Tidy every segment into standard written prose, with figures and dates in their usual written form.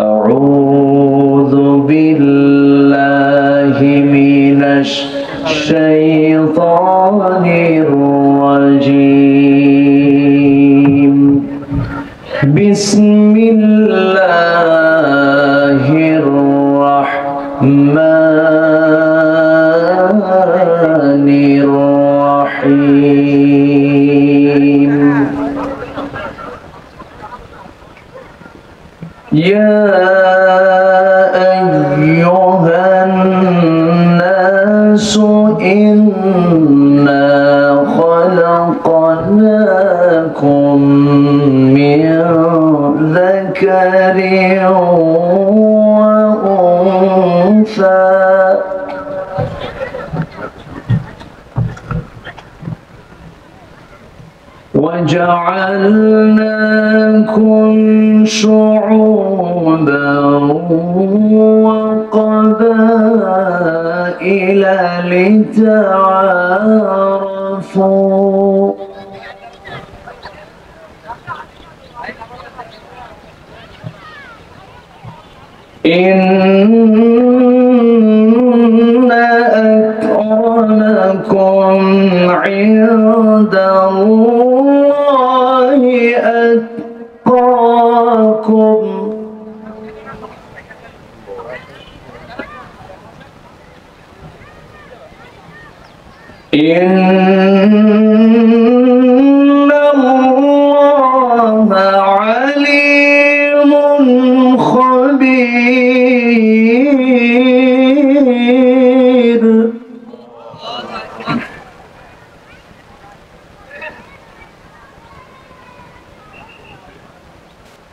أعوذ بالله من الشيطان الرجيم. بسم الله الرحمن الرحيم. يا أيها الناس إنا خلقناكم من ذكر وأنثى وجعلناكم شعوبا وقبائل لتعارفوا إن أكرمكم عند الله أتقاكم. إن الله عليم خبير.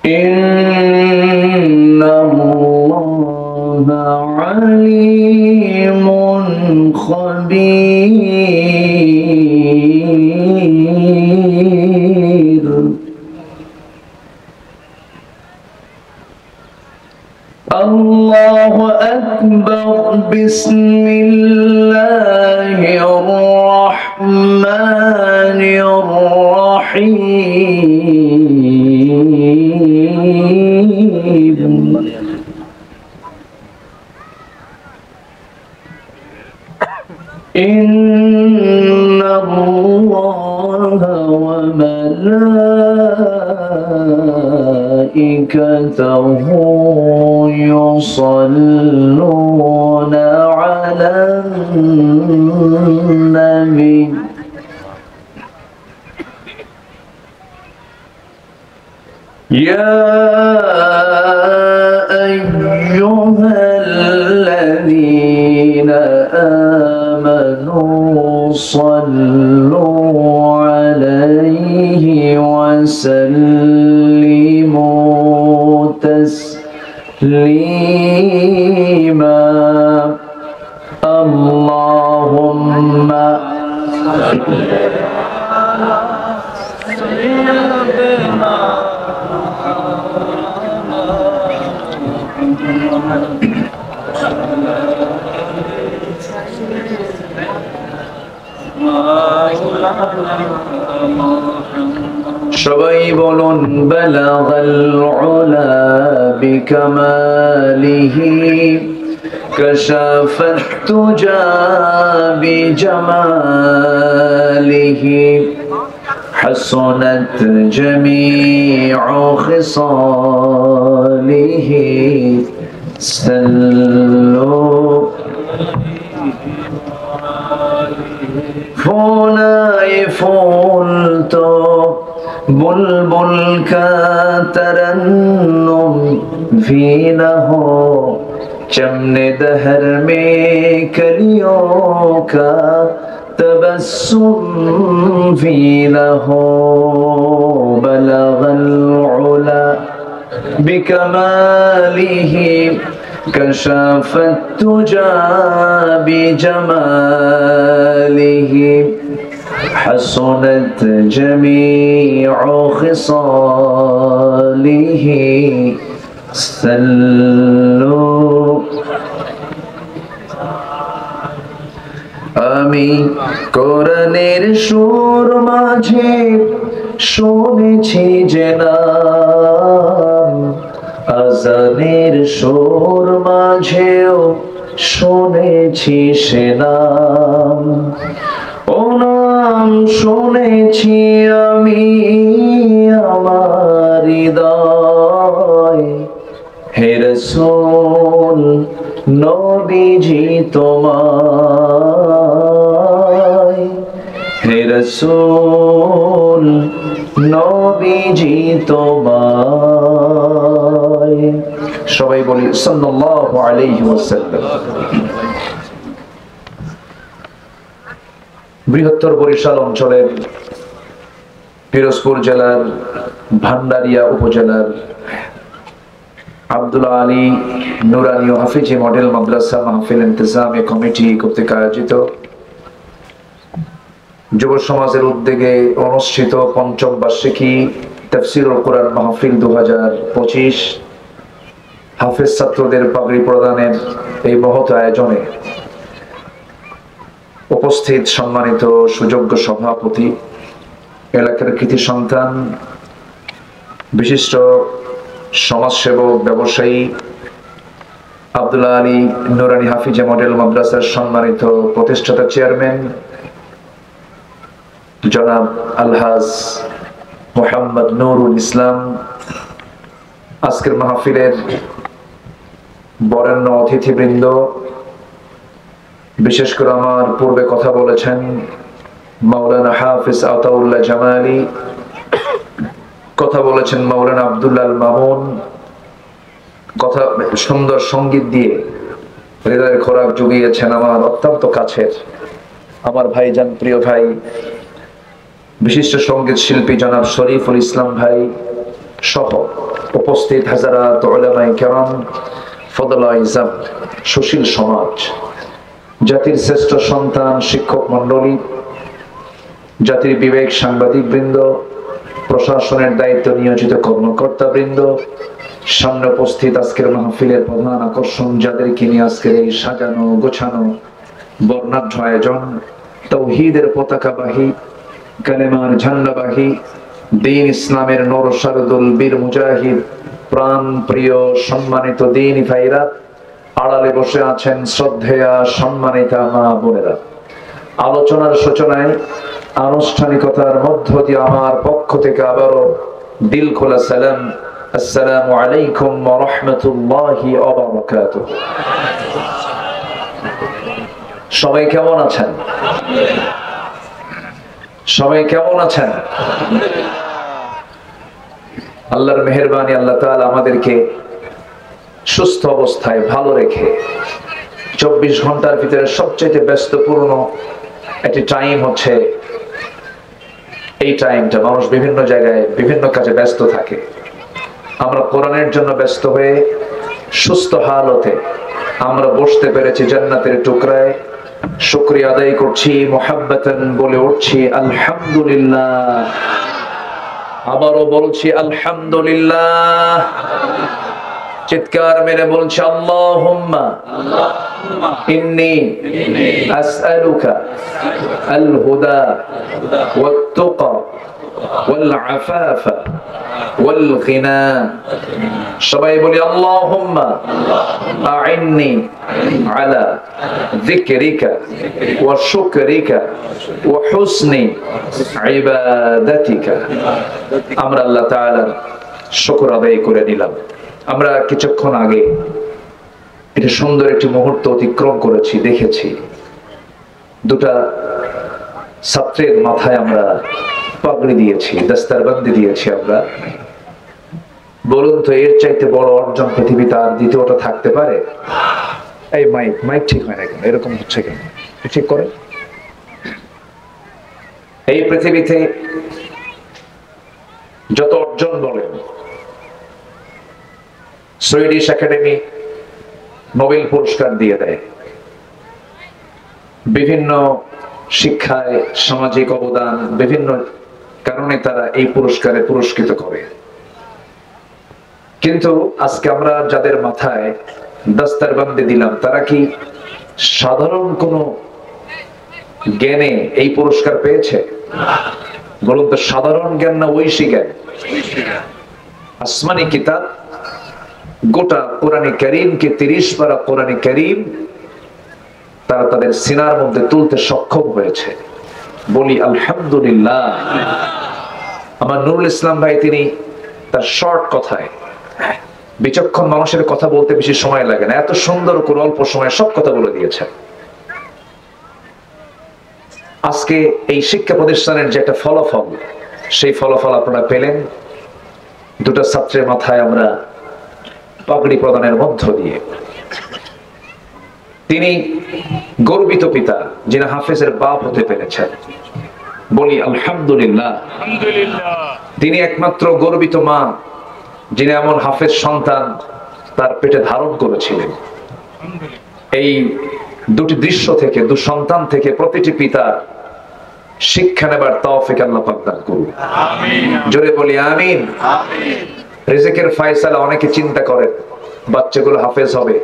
إن الله عليم خبير. الله أكبر. بسم الله الرحمن الرحيم. إن الله وملائكته يصلون على النبي. يا أيها الذين آمنوا صلوا عليه وسلموا تسليما. اللهم সবাই বলুন বালাগাল উলা বিকামালিহি কাশাফাত তুজা বিজামালিহি حسنت جميع خصاله سلوا فوناي فولتو बुलबुल का तरन्नुम वीना हो चमने दहर में कलियों का तबस्सुम वीना हो बलगल उला बिकमालिही कशफत तुजा बिजमालिही حسنت جميع خصاله سلوا. আমি কোরআনের সুর মাঝে শুনেছি যে নাম, আজানের সুর মাঝেও শুনেছি সে নাম। ও নাম শুনেছি আমি আমার হৃদয়, হে রাসূল নবীজি তোমায়, হে রাসূল নবীজি তোমায়। সবাই বলি সাল্লাল্লাহু আলাইহি ওয়াসাল্লাম। বৃহত্তর বরিশাল অঞ্চলের পিরোজপুর জেলার ভান্ডারিয়া উপজেলার আব্দুল আলী নুরানি ও হাফিজি মডেল মাদ্রাসা মাহফিল ইন্তেজামী কমিটি কর্তৃক আয়োজিত যুব সমাজের উদ্যোগে অনুষ্ঠিত পঞ্চম বার্ষিকী তাফসীরুল কোরআন মাহফিল 2025 হাফেজ ছাত্রদের পাগড়ি প্রদানের এই মহৎ আয়োজনে উপস্থিত সম্মানিত সুযোগ্য সভাপতি, এলাকার কৃতি সন্তান, বিশিষ্ট সমাজসেবক, ব্যবসায়ী আব্দুল আলী নুরানি হাফিজি মডেল মাদ্রাসার সম্মানিত প্রতিষ্ঠাতা চেয়ারম্যান জনাব আলহাজ মোহাম্মদ নুরুল ইসলাম, আজকের মাহফিলের বরেণ্য অতিথিবৃন্দ, বিশেষ করে আমার পূর্বে কথা বলেছেন মাওলানা হাফিজ আতাউল্লাহ জামালি, কথা বলেছেন মাওলানা আব্দুল্লাহ আল মামুন, কথা সুন্দর সঙ্গীত দিয়ে হৃদয়ের খোরাক জুগিয়েছেন আমার অত্যন্ত কাছের আমার ভাইজান, প্রিয় ভাই, বিশিষ্ট সঙ্গীত শিল্পী জনাব শরীফুল ইসলাম ভাই সহ উপস্থিত হাজারাত উলামায়ে কেরাম, ফদলা ইজাম, সুশীল সমাজ, জাতির শ্রেষ্ঠ সন্তান, শিক্ষক মন্ডলী, জাতির বিবেক, সাংবাদিক বৃন্দ, প্রশাসনের দায়িত্ব নিয়োজিত কর্মকর্তা বৃন্দ, সামনে উপস্থিত আজকের মাহফিলের প্রধান আকর্ষণ, যাদেরকে নিয়ে আজকের এই সাজানো গোছানো বর্ণাঢ্য আয়োজন, তাওহীদের পতাকাবাহী, কালেমার ঝান্ডাবাহী, দ্বীন ইসলামের নূর শারদুল বীর মুজাহিদ, প্রাণ প্রিয় সম্মানিত দ্বীনী ভাইরা, আড়ালে বসে আছেন শ্রদ্ধেয়া সম্মানিতা মা বোনেরা। আলোচনার সূচনায় আনুষ্ঠানিকতার মধ্য দিয়ে আমার পক্ষ থেকে আবারও দিল খোলা সালাম, আসসালামু আলাইকুম ওয়া রাহমাতুল্লাহি ওয়া বারাকাতুহু। সবাই কেমন আছেন? সবাই কেমন আছেন? আল্লাহর মেহেরবানি, আল্লাহ তাআলা আমাদেরকে সুস্থ অবস্থায় ভালো রেখে 24 ঘন্টার ভিতরে সবচেয়ে ব্যস্তপূর্ণ একটি টাইম হচ্ছে এই টাইমটা। মানুষ বিভিন্ন জায়গায় বিভিন্ন কাজে ব্যস্ত থাকে। আমরা কোরআনের জন্য ব্যস্ত হয়ে সুস্থ হালতে আমরা বসতে পেরেছি জান্নাতের টুকরায়। শুকরিয়া আদায় করছি, মুহাব্বাতান বলে উঠছি আলহামদুলিল্লাহ। আবারও বলছি আলহামদুলিল্লাহ। চিৎকার মেরে বলছি আল্লাহুম্মা ইন্নী আসআলুকা আল হুদা ওয়াত তুকা ওয়াল আফাফা ওয়াল গিনা। সবাই বলি আল্লাহুম্মা আইন্নি আলা যিকরিকা ওয়া শুকরিকা ওয়া হুসনি ইবাদাতিকা। আমরা আল্লাহ তাআলার শুকর আদায় করে নিলাম। আমরা কিছুক্ষণ আগে এটা সুন্দর একটি মুহূর্ত অতিক্রম করেছি, দেখেছি দুটা ছাত্রের মাথায় আমরা পাগড়ি দিয়েছি, দস্তারবন্দি দিয়েছি। আমরা বলুন তো, এর চাইতে বড় অর্জন পৃথিবীতে আর দ্বিতীয়টা থাকতে পারে? এই মাইক মাইক ঠিক হয় না কেন? এরকম হচ্ছে কেন? ঠিক করে। এই পৃথিবীতে যত অর্জন বলেন, সুইডিশ একাডেমি নোবেল পুরস্কার দিয়ে দেয়, বিভিন্ন শিক্ষায় সামাজিক অবদান, বিভিন্ন কারণে তারা এই পুরস্কারে পুরস্কৃত করে। কিন্তু আজকে আমরা যাদের মাথায় দস্তারবন্দি দিলাম, তারা কি সাধারণ কোন জ্ঞানে এই পুরস্কার পেয়েছে? বলুন তো, সাধারণ জ্ঞান না ঐশী জ্ঞান? আসমানি কিতাব, গোটা কোরআনে কারীমকে 30 পারা কোরআনে কারীম তারা তাদের সিনার মধ্যে তুলতে সক্ষম হয়েছে। বলি আলহামদুলিল্লাহ। আমার নুরুল ইসলাম ভাই, তিনি তার শর্ট কথায়, বিচক্ষণ মানুষের কথা বলতে বেশি সময় লাগে না, এত সুন্দর করে অল্প সময়ে সব কথা বলে দিয়েছেন। আজকে এই শিক্ষা প্রতিষ্ঠানের যে একটা ফলাফল, সেই ফলাফল আপনারা পেলেন দুটো ছাত্রের মাথায় আমরা পাগড়ি প্রদানের মধ্য দিয়ে। তিনি গর্বিত পিতা, যিনি হাফেজের বাপ হতে পেরেছেন। বলি আলহামদুলিল্লাহ। তিনি একমাত্র গর্বিত মা, যিনি এমন হাফেজ সন্তান তার পেটে ধারণ করেছিলেন। এই দুটি দৃশ্য থেকে, দু সন্তান থেকে প্রতিটি পিতা শিক্ষা নেবার তৌফিক আল্লাহ পাক দান করুন। জোরে বলি আমিন। রিজিকের ফয়সালা অনেকে চিন্তা করেন, বাচ্চাগুলো হাফেজ হবে,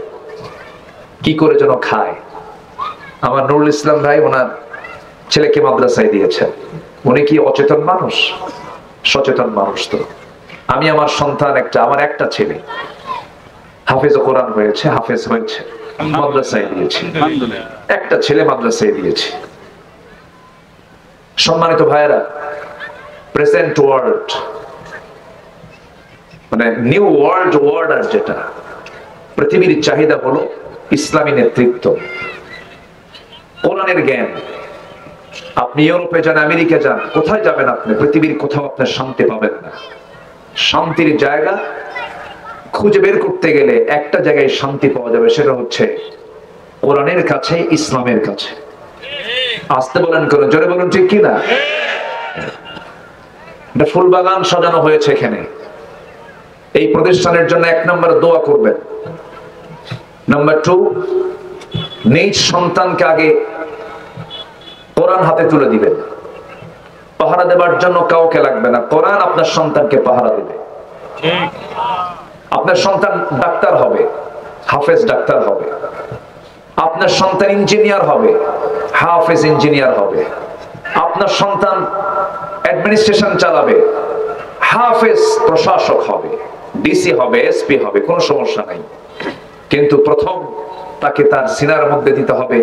কি করে যেন খায়। আমার নুরুল ইসলাম ভাই ওনার ছেলেকে মাদ্রাসায় দিয়েছেন। উনি কি অচেতন মানুষ? সচেতন মানুষ তো। আমি আমার সন্তান আমার একটা ছেলে হাফেজ কোরআন হয়েছে, হাফেজ হয়েছে, মাদ্রাসায় দিয়েছি। একটা ছেলে মাদ্রাসায় দিয়েছি। সম্মানিত ভাইয়েরা, প্রেজেন্ট ওয়ার্ল্ড মানে নিউ ওয়ার্ল্ড অর্ডার, যেটা পৃথিবীর চাহিদা হলো ইসলামী নেতৃত্ব, কোরআনের জ্ঞান। আপনি ইউরোপে যান, আমেরিকা যান, কোথায় যাবেন আপনি? পৃথিবীর কোথাও আপনার শান্তি পাবেন না। শান্তির জায়গা খুঁজে বের করতে গেলে একটা জায়গায় শান্তি পাওয়া যাবে, সেটা হচ্ছে কোরআনের কাছে, ইসলামের কাছে। আসতে বলেন কেন? জোরে বলুন ঠিক কিনা? একটা ফুল বাগান সাজানো হয়েছে এখানে। এই প্রতিষ্ঠানের জন্য 1 নম্বর দোয়া করবেন। নাম্বার 2, নিজ সন্তানকে আগে কোরআন হাতে তুলে দিবেন। পাহারা দেবার জন্য কাউকে লাগবে না, কোরআন আপনার সন্তানকে পাহারা দেবে। আপনার সন্তান ডাক্তার হবে, হাফেজ ডাক্তার হবে। আপনার সন্তান ইঞ্জিনিয়ার হবে, হাফেজ ইঞ্জিনিয়ার হবে। আপনার সন্তান অ্যাডমিনিস্ট্রেশন চালাবে, হাফেজ প্রশাসক হবে, ডিসি হবে, এসপি হবে, কোনো সমস্যা নাই। কিন্তু প্রথম তাকে তার সিনার মধ্যে দিতে হবে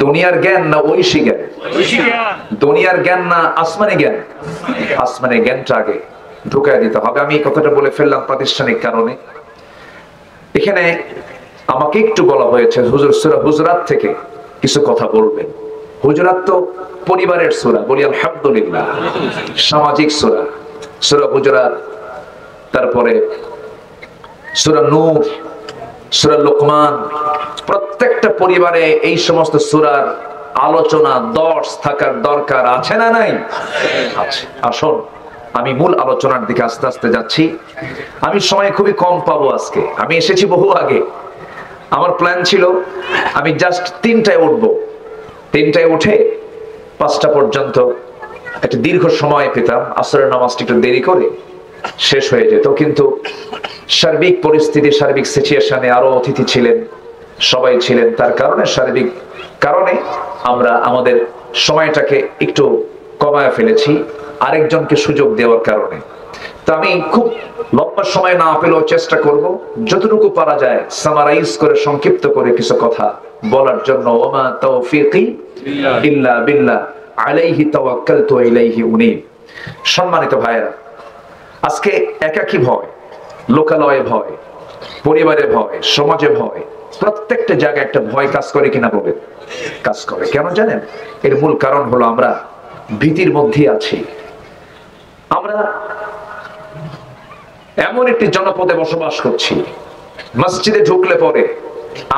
দুনিয়ার জ্ঞান না ঐশী জ্ঞান? দুনিয়ার জ্ঞান না আসমানি জ্ঞান? আসমানি জ্ঞানটা আগে ঢুকায় দিতে হবে। আমি এই কথাটা বলে ফেললাম প্রাতিষ্ঠানিক কারণে। এখানে আমাকে একটু বলা হয়েছে হুজুর সূরা হুজুরাত থেকে কিছু কথা বলবেন। হুজুরাত তো পরিবারের সূরা, বলি আলহামদুলিল্লাহ। সামাজিক সূরা, সূরা হুজুরাত, তারপরে সূরা নূর, সূরা লোকমান। প্রত্যেকটা পরিবারে এই সমস্ত সূরার আলোচনা, দর্শ থাকার দরকার আছে না নাই? আছে। আসুন আমি মূল আলোচনার দিকে আস্তে আস্তে যাচ্ছি। আমি সময় খুবই কম পাবো আজকে। আমি এসেছি বহু আগে। আমার প্ল্যান ছিল আমি জাস্ট 3টায় উঠবো, 3টায় উঠে 5টা পর্যন্ত একটা দীর্ঘ সময় পেতাম। আসরের নামাজটা একটু দেরি করে শেষ হয়ে যেত। কিন্তু সার্বিক পরিস্থিতি, সার্বিক সিচুয়েশনে আরো অতিথি ছিলেন, সবাই ছিলেন, তার কারণে সার্বিক কারণে আমরা আমাদের সময়টাকে একটু কমায় ফেলেছি, আরেকজনকে সুযোগ দেওয়ার কারণে। তো আমি খুব লম্বা সময় না পেলেও চেষ্টা করব যতটুকু পারা যায় সামারাইজ করে, সংক্ষিপ্ত করে কিছু কথা বলার জন্য। ওমা তাওফীকি ইল্লা বিল্লাহ আলাইহি তাওয়াক্কালতু ওয়া ইলাইহি উনীব। সম্মানিত ভাইয়েরা, আজকে একাকী ভয়, লোকালয়ে ভয়, পরিবারে ভয়, সমাজে ভয়, প্রত্যেকটা জায়গায় একটা ভয় কাজ করে কিনা বলে? কাজ করে। কেন জানেন? এর মূল কারণ হলো আমরা ভীতির মধ্যে আছি। আমরা এমন একটি জনপদে বসবাস করছি, মসজিদে ঢুকলে পরে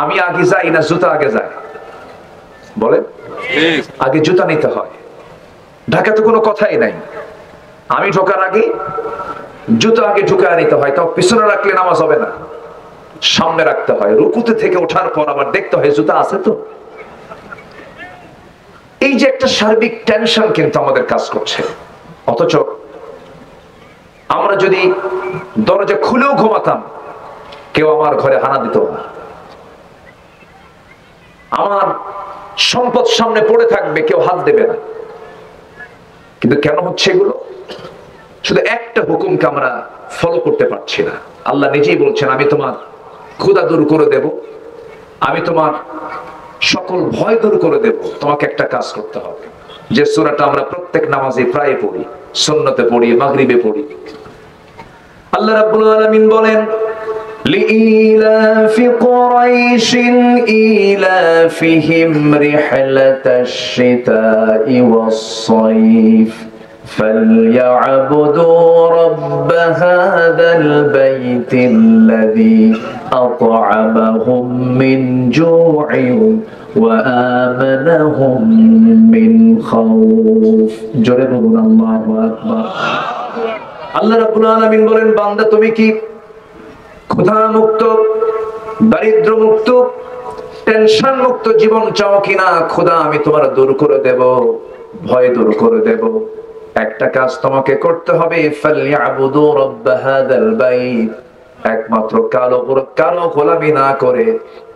আমি আগে যাই না জুতা আগে যায়? বলে আগে জুতা নিতে হয়। ঢাকা তো কোনো কথাই নাই, আমি ঢোকার আগে জুতা আগে ঢুকায় নিতে হয়। তাও পিছনে রাখলে নামাজ হবে না, সামনে রাখতে হয়। রুকুতে থেকে ওঠার পর আবার দেখতে হয় জুতা আছে তো। এই যে একটা সার্বিক টেনশন কিন্তু আমাদের কাজ করছে। অথচ আমরা যদি দরজা খুলেও ঘুমাতাম, কেউ আমার ঘরে হানা দিত না। আমার সম্পদ সামনে পড়ে থাকবে, কেউ হাত দেবে না। কিন্তু কেন হচ্ছে এগুলো? শুধু একটা হুকুমকে আমরা ফলো করতে পারছি না। আল্লাহ নিজেই বলছেন, আমি তোমার ক্ষুধা দূর করে দেব, আমি তোমার সকল ভয় দূর করে দেব। তোমাকে একটা কাজ করতে হবে, যে সূরাটা আমরা প্রত্যেক নামাজে প্রায় পড়ি, সুন্নতে পড়ি, মাগরিবে পড়ি। আল্লাহ রাব্বুল আলামিন বলেন, লিইলাফি কুরাইশিন ইলাফিহিম রিহলাতাশ শিতাই ওয়াস সাইফ فليعبدوا رب هذا البيت الذي أطعمهم من جوع وآمنهم من خوف جربوا الله أكبر আল্লাহ রাব্বুল আলামিন বলেন, বান্দা তুমি কি ক্ষুধা মুক্ত, দারিদ্র মুক্ত, টেনশন মুক্ত জীবন চাও কিনা? ক্ষুধা আমি তোমার দূর করে দেব, ভয় দূর করে দেব। একটা কাজ তোমাকে করতে হবে, ফালইয়াবুদু রাব্ব হাযাল বাইত, একমাত্র কালো গোলামি না করে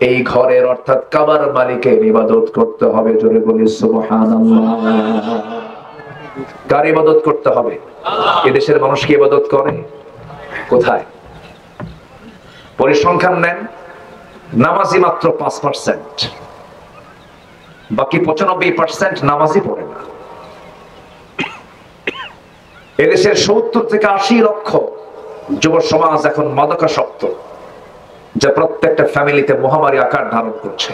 এই ঘরের অর্থাৎ কাবার মালিকের ইবাদত করতে হবে। জোরে বলি সুবহানাল্লাহ। কার ইবাদত করতে হবে? এদেশের মানুষ কি ইবাদত করে? কোথায়? পরিসংখ্যান নেন, নামাজি মাত্র 5%, বাকি 95% নামাজি পড়ে না। এদেশের 70 থেকে 80 লক্ষ যুব সমাজ এখন মাদকাসক্ত, যা প্রত্যেকটা ফ্যামিলিতে মহামারী আকার ধারণ করছে।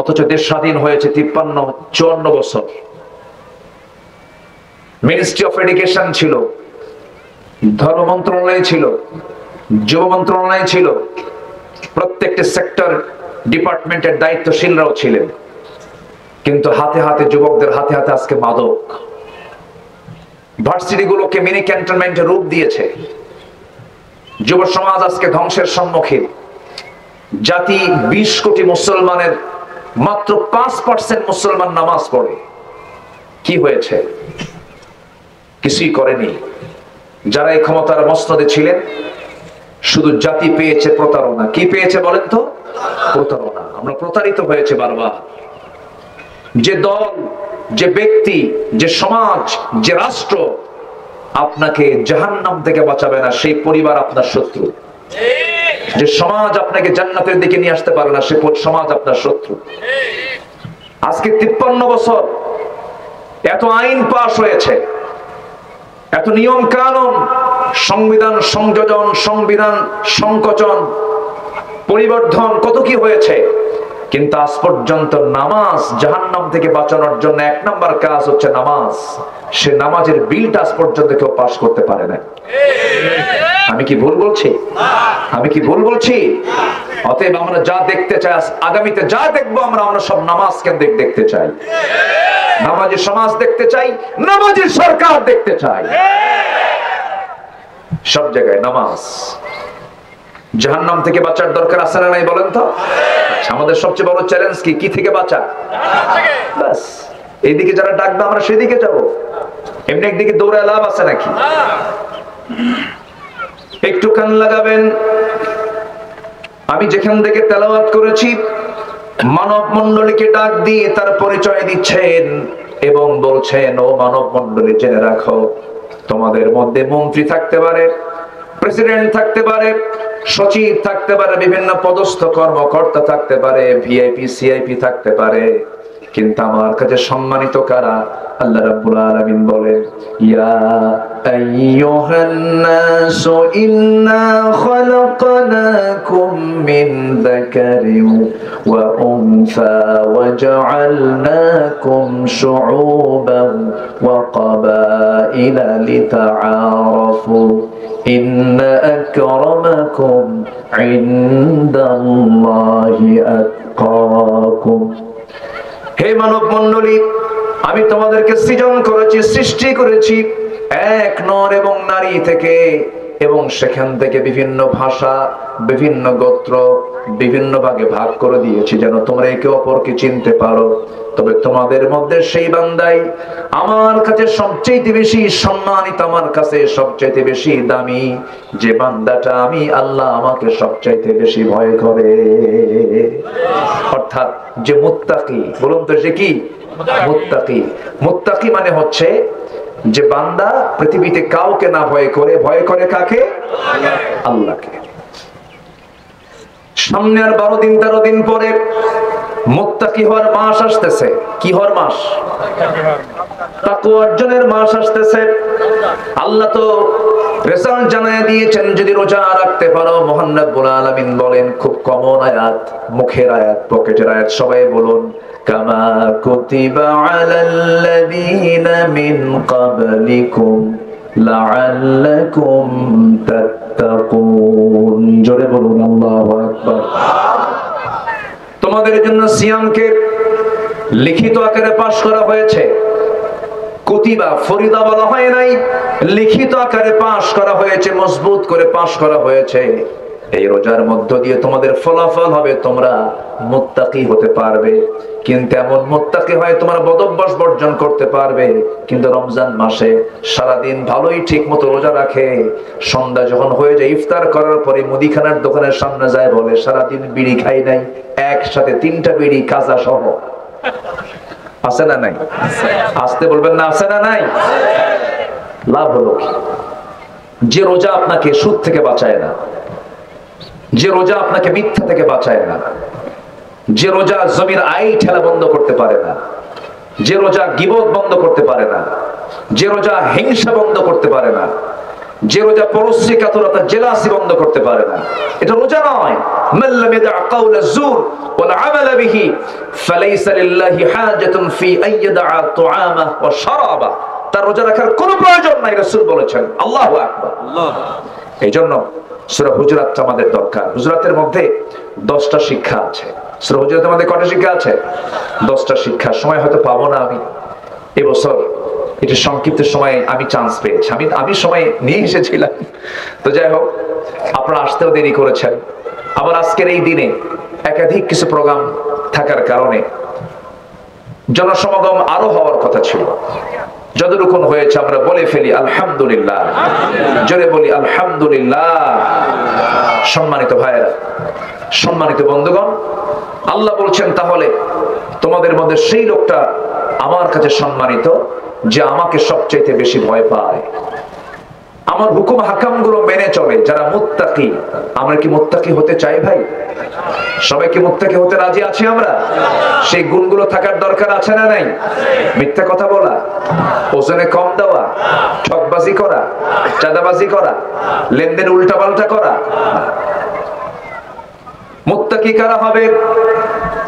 অথচ দেশ স্বাধীন হয়েছে 53-54 বছর। মিনিস্ট্রি অফ এডুকেশন ছিল, ধর্ম মন্ত্রণালয় ছিল, যুব মন্ত্রণালয় ছিল, প্রত্যেকটি সেক্টর ডিপার্টমেন্টের দায়িত্বশীলরাও ছিলেন। কিন্তু হাতে হাতে যুবকদের হাতে হাতে আজকে মাদক। ভার্সিটি গুলোকে মিনি ক্যান্টনমেন্টের রূপ দিয়েছে। যুব সমাজ আজকে ধ্বংসের সম্মুখীন। জাতি 20 কোটি মুসলমানের মাত্র 5% মুসলমান নামাজ পড়ে। কি হয়েছে? কিছুই করেনি। যারা এই ক্ষমতার মসনদে ছিলেন, শুধু জাতি পেয়েছে প্রতারণা। কি পেয়েছে বলেন তো? প্রতারণা। আমরা প্রতারিত হয়েছে বারবার। যে দল, যে ব্যক্তি, যে সমাজ, যে রাষ্ট্র আপনাকে জাহান্নাম থেকে বাঁচাবে না, সেই পরিবার আপনার শত্রু। যে সমাজ আপনাকে জান্নাতের দিকে নিয়ে আসতে পারে না, সে সমাজ আপনার শত্রু। আজকে 53 বছর এত আইন পাশ হয়েছে, এত নিয়ম কানুন, সংবিধান সংযোজন, সংবিধান সংকোচন, পরিবর্ধন, কত কি হয়েছে, কিন্তু আজ পর্যন্ত নামাজ জাহান্নাম থেকে বাঁচানোর জন্য 1 নাম্বার কাজ হচ্ছে নামাজ। সে নামাজের বিলটা আজ পর্যন্ত কেউ পাস করতে পারে না। আমি কি ভুল বলছি? আমি কি ভুল বলছি? অতএব আমরা যা দেখতে চাই, আগামীতে যা দেখবো আমরা সব নামাজ কেন্দ্রিক দেখতে চাই। নামাজি সমাজ দেখতে চাই, নামাজি সরকার দেখতে চাই। সব জায়গায় নামাজ। জাহান্নাম থেকে বাঁচার দরকার আছে না নাই বলেন তো? আমাদের সবচেয়ে বড় চ্যালেঞ্জ কি? কি থেকে বাঁচা? বাস এইদিকে যারা ডাকবে আমরা সেদিকে যাব। এমনি একদিকে দৌড়ে লাভ আছে নাকি? একটু কান লাগাবেন। আমি যেখান থেকে তেলাওয়াত করেছি, মানব মণ্ডলীকে ডাক দিয়ে তার পরিচয় দিচ্ছেন এবং বলছেন, ও মানব মণ্ডলী জেনে রাখো, তোমাদের মধ্যে মন্ত্রী থাকতে পারে, প্রেসিডেন্ট থাকতে পারে, সচিব থাকতে পারে, বিভিন্ন পদস্থ কর্মকর্তা থাকতে পারে, ভিআইপি সিআইপি থাকতে পারে, কিন্তু আমার কাছে সম্মানিত কারা? আল্লাহ রাব্বুল আলামিন বলেন, ইয়া আইয়ুহান নাসু ইন্না খালাকনাকুম মিন যাকারিন ওয়া উনসা ওয়া জাআলনাকুম শুউবান ওয়া ক্বাবাইলা লিতাআরাফু ইন্না আকরামাকুম ইনদাল্লাহি আতকাকুম। হে মানব মণ্ডলী, আমি তোমাদেরকে সৃজন করেছি, সৃষ্টি করেছি এক নর এবং নারী থেকে, এবং সেখান থেকে বিভিন্ন ভাষা, বিভিন্ন গোত্র, বিভিন্ন ভাগে ভাগ করে দিয়েছি যেন তোমরা একে অপরকে চিনতে পারো। তবে তোমাদের মধ্যে সেই বান্দাই আমার কাছে সবচেয়ে বেশি সম্মানিত, আমার কাছে সবচেয়ে বেশি দামি, যে বান্দাটা আমি আল্লাহ আমাকে সবচেয়ে বেশি ভয় করে। অর্থাৎ যে মুত্তাকি, বলুন তো সে কি? মুত্তাকি। মুত্তাকি মানে হচ্ছে যে বান্দা পৃথিবীতে কাউকে না ভয় করে, ভয় করে কাকে? আল্লাহকে। সামনে আর 12 দিন 13 দিন পরে মুত্তাকি হওয়ার মাস আসতেছে। কি হওয়ার মাস? তাকওয়া অর্জনের মাস আসতেছে। আল্লাহ তো রেজাল্ট জানায় দিয়েছেন, যদি রোজা রাখতে পারো। মহান রব্বুল আলামিন বলেন, খুব কমন আয়াত, মুখের আয়াত, পকেটের আয়াত, সবাই বলুন, কামা কুতিবা আলাল্লাযীনা মিন ক্বাবলিকুম লাআল্লাকুম তাত্তাকুন। জোরে বলুন আল্লাহু আকবার। তোমাদের জন্য সিয়ামকে লিখিত আকারে পাশ করা হয়েছে। কুতিবা, ফরিদা বলা হয় নাই, লিখিত আকারে পাশ করা হয়েছে, মজবুত করে পাশ করা হয়েছে। এই রোজার মধ্য দিয়ে তোমাদের ফলাফল হবে, তোমরা মুত্তাকি হতে পারবে। কিন্তু এমন মুত্তাকি হয় তোমার বদঅভ্যাস বর্জন করতে পারবে। কিন্তু রমজান মাসে সারাদিন ভালোই ঠিক মতো রোজা রাখে, সন্ধ্যা যখন হয়ে যায় ইফতার করার পরে মুদিখানার দোকানের সামনে যায়, বলে সারাদিন বিড়ি খাই নাই, একসাথে 3টা বিড়ি কাজা সহ। আছে না নাই? আসতে বলবেন না, আছে না নাই? লাভ হলো কি? যে রোজা আপনাকে সুদ থেকে বাঁচায় না, যে রোজা আপনাকে মিথ্যা থেকে বাঁচায় না, যে রোজা জমির আয় ঠেলা বন্ধ করতে পারে না, যে রোজা গীবত বন্ধ করতে পারে না, যে রোজা হিংসা বন্ধ করতে পারে না, যে রোজা পরশ্রী কাতরতা জেলাসি বন্ধ করতে পারে না, এটা রোজা নয়। মাল্লাম ইয়াদা কাওলা যুর ওয়াল আমালা বিহি ফালাইসা লিল্লাহি হাজাতুন ফি আইয়াদা তুআমা ওয়া শারাবা। তার রোজা রাখার কোনো প্রয়োজন নাই, রাসূল বলেছেন। আল্লাহু আকবার। এইজন্য সূরা হুজুরাত আমাদের দরকার। হুজুরাতের মধ্যে 10টা শিক্ষা আছে। সূরা হুজুরাতের মধ্যে কয়টা শিক্ষা আছে? 10টা শিক্ষা। সময় হয়তো পাবো না আমি এবছর, এটা সংক্ষিপ্ত সময়ে আমি চান্স পেয়েছি, আমি সময় নিয়ে এসেছিলাম। তো যাই হোক, আপনারা আসতেও দেরি করেছেন। আবার আজকের এই দিনে একাধিক কিছু প্রোগ্রাম থাকার কারণে জনসমাগম আরো হওয়ার কথা ছিল। যতটুকু হয়েছে আমরা বলে ফেলি আলহামদুলিল্লাহ। জোরে বলি আলহামদুলিল্লাহ। সম্মানিত ভাইয়েরা, সম্মানিত বন্ধুগণ, আল্লাহ বলছেন, তাহলে তোমাদের মধ্যে সেই লোকটা আমার কাছে সম্মানিত যে আমাকে সবচাইতে বেশি ভয় পায়, আমার হুকুম হাকাম গুলো মেনে চলে, যারা মুত্তাকি। আমরা কি মুত্তাকি হতে চাই ভাই? সবাই কি মুত্তাকি হতে রাজি আছি আমরা? সেই গুণগুলো থাকার দরকার আছে না নাই? মিথ্যা কথা বলা, ওজনে কম দেওয়া, ঠকবাজি করা, চাঁদাবাজি করা, লেনদেন উল্টাপাল্টা করা। মুত্তাকি কারা হবে?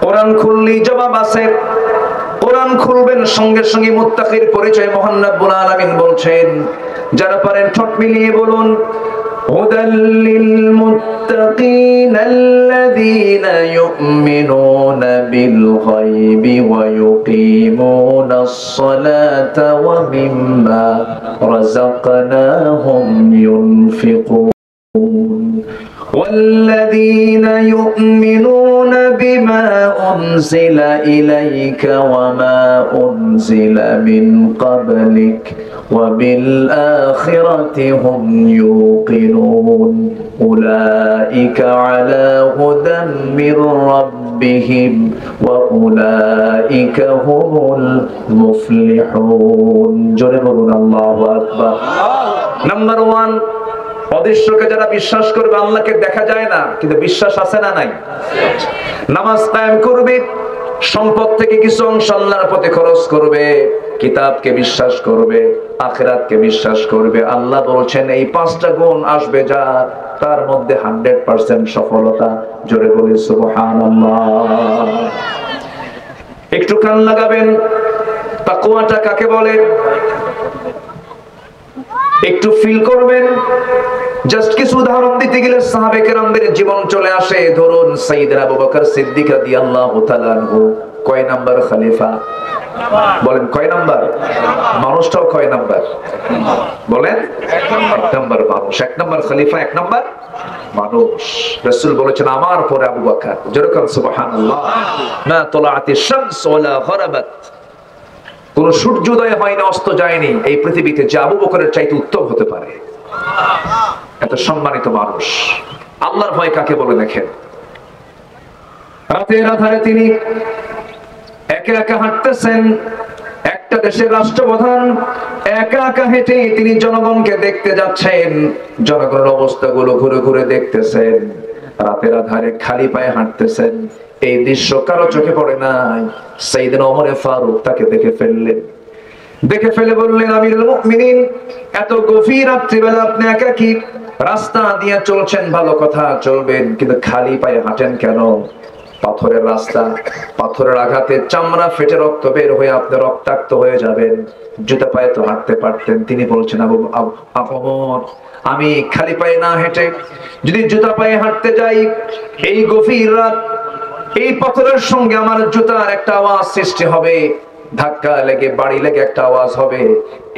কোরআন খুললেই জবাব আছে। কোরআন খুলবেন, সঙ্গে সঙ্গে মুত্তাকির পরিচয় মহান রব্বুল আলামিন বলছেন। যারা পারেন ঠোঁট মিলিয়ে বলুন, হুদাল লিল মুত্তাকিন আল্লাযীনা ইউমিনুনা বিল গায়বি ওয়া ইউকিমুনাস সালাতা ওয়া মিম্মা রাযাকনাহুম ইউনফিকুন। والذين يؤمنون بما أنزل إليك وما أنزل من قبلك وبالآخرة هم يوقنون أولئك على هدى من ربهم وأولئك هم المفلحون. جربوا الله أكبر. Number 1, অদৃশ্যকে যারা বিশ্বাস করবে, আল্লাহকে দেখা যায় না কিন্তু বিশ্বাস আছে না নাই? নামাজ কায়েম করবে, সম্পদ থেকে কিছু অংশ আল্লাহর পথে খরচ করবে, কিতাবকে বিশ্বাস করবে, আখিরাতকে বিশ্বাস করবে। আল্লাহ বলছেন এই 5টা গুণ আসবে যার, তার মধ্যে 100% সফলতা। জোরে বলি সুবহানাল্লাহ। একটু কান লাগাবেন, তাকওয়াটা কাকে বলে একটু ফিল করবেন। জাস্ট কিছু উদাহরণ দিতে গেলে সাহাবে কেরামদের জীবন চলে আসে। ধরুন সাইয়েদনা আবু বকর সিদ্দিক রাদিয়াল্লাহু তাআলা আনহু কয় নাম্বার খলিফা? বলেন কয় নাম্বার? মানুষটাও কয় নাম্বার? বলেন 1 নাম্বার মানুষ। 1 নাম্বার খলিফা, 1 নাম্বার মানুষ। রাসূল বলেছেন আমার পরে আবু বকর। যেরকম সুবহানাল্লাহ। মা তালাআতিশ শামস ওয়ালা গরাবাত, কোন সূর্যোদয় হয়নি, অস্ত যায়নি এই পৃথিবীতে যে আবু বকরের চাইতে উত্তম হতে পারে। এত সম্মানিত মানুষ। আল্লাহর ভয় কাকে বলে দেখেন। রাতের আধারে তিনি একা একা হাঁটতেছেন। একটা দেশের রাষ্ট্রপ্রধান একা একা হেঁটে তিনি জনগণকে দেখতে যাচ্ছেন, জনগণের অবস্থাগুলো ঘুরে ঘুরে দেখতেছেন, রাতের আধারে খালি পায়ে হাঁটতেছেন। এই দৃশ্য কারো চোখে পড়ে নাই। সাইয়েদনা ওমরে ফারুক তাকে দেখে ফেললেন। দেখে ফেলে বললেন, আমিরুল মুমিনিন, এত গভীর রাত্রিবেলা আপনি একাকী রাস্তা দিয়ে চলছেন, ভালো কথা, চলবেন, কিন্তু খালি পায়ে হাঁটেন কেন? পাথরের রাস্তা, পাথরের আঘাতে চামড়া ফেটে রক্ত বের হয়ে আপনি রক্তাক্ত হয়ে যাবেন, জুতা পায়ে তো হাঁটতে পারতেন। তিনি বলছেন, ওমর, আমি খালি পায়ে না হেঁটে যদি জুতা পায়ে হাঁটতে যাই, এই গভীর রাত, এই পাথরের সঙ্গে আমার জুতার একটা আওয়াজ সৃষ্টি হবে, ধাক্কা লেগে বাড়ি লেগে একটা আওয়াজ হবে।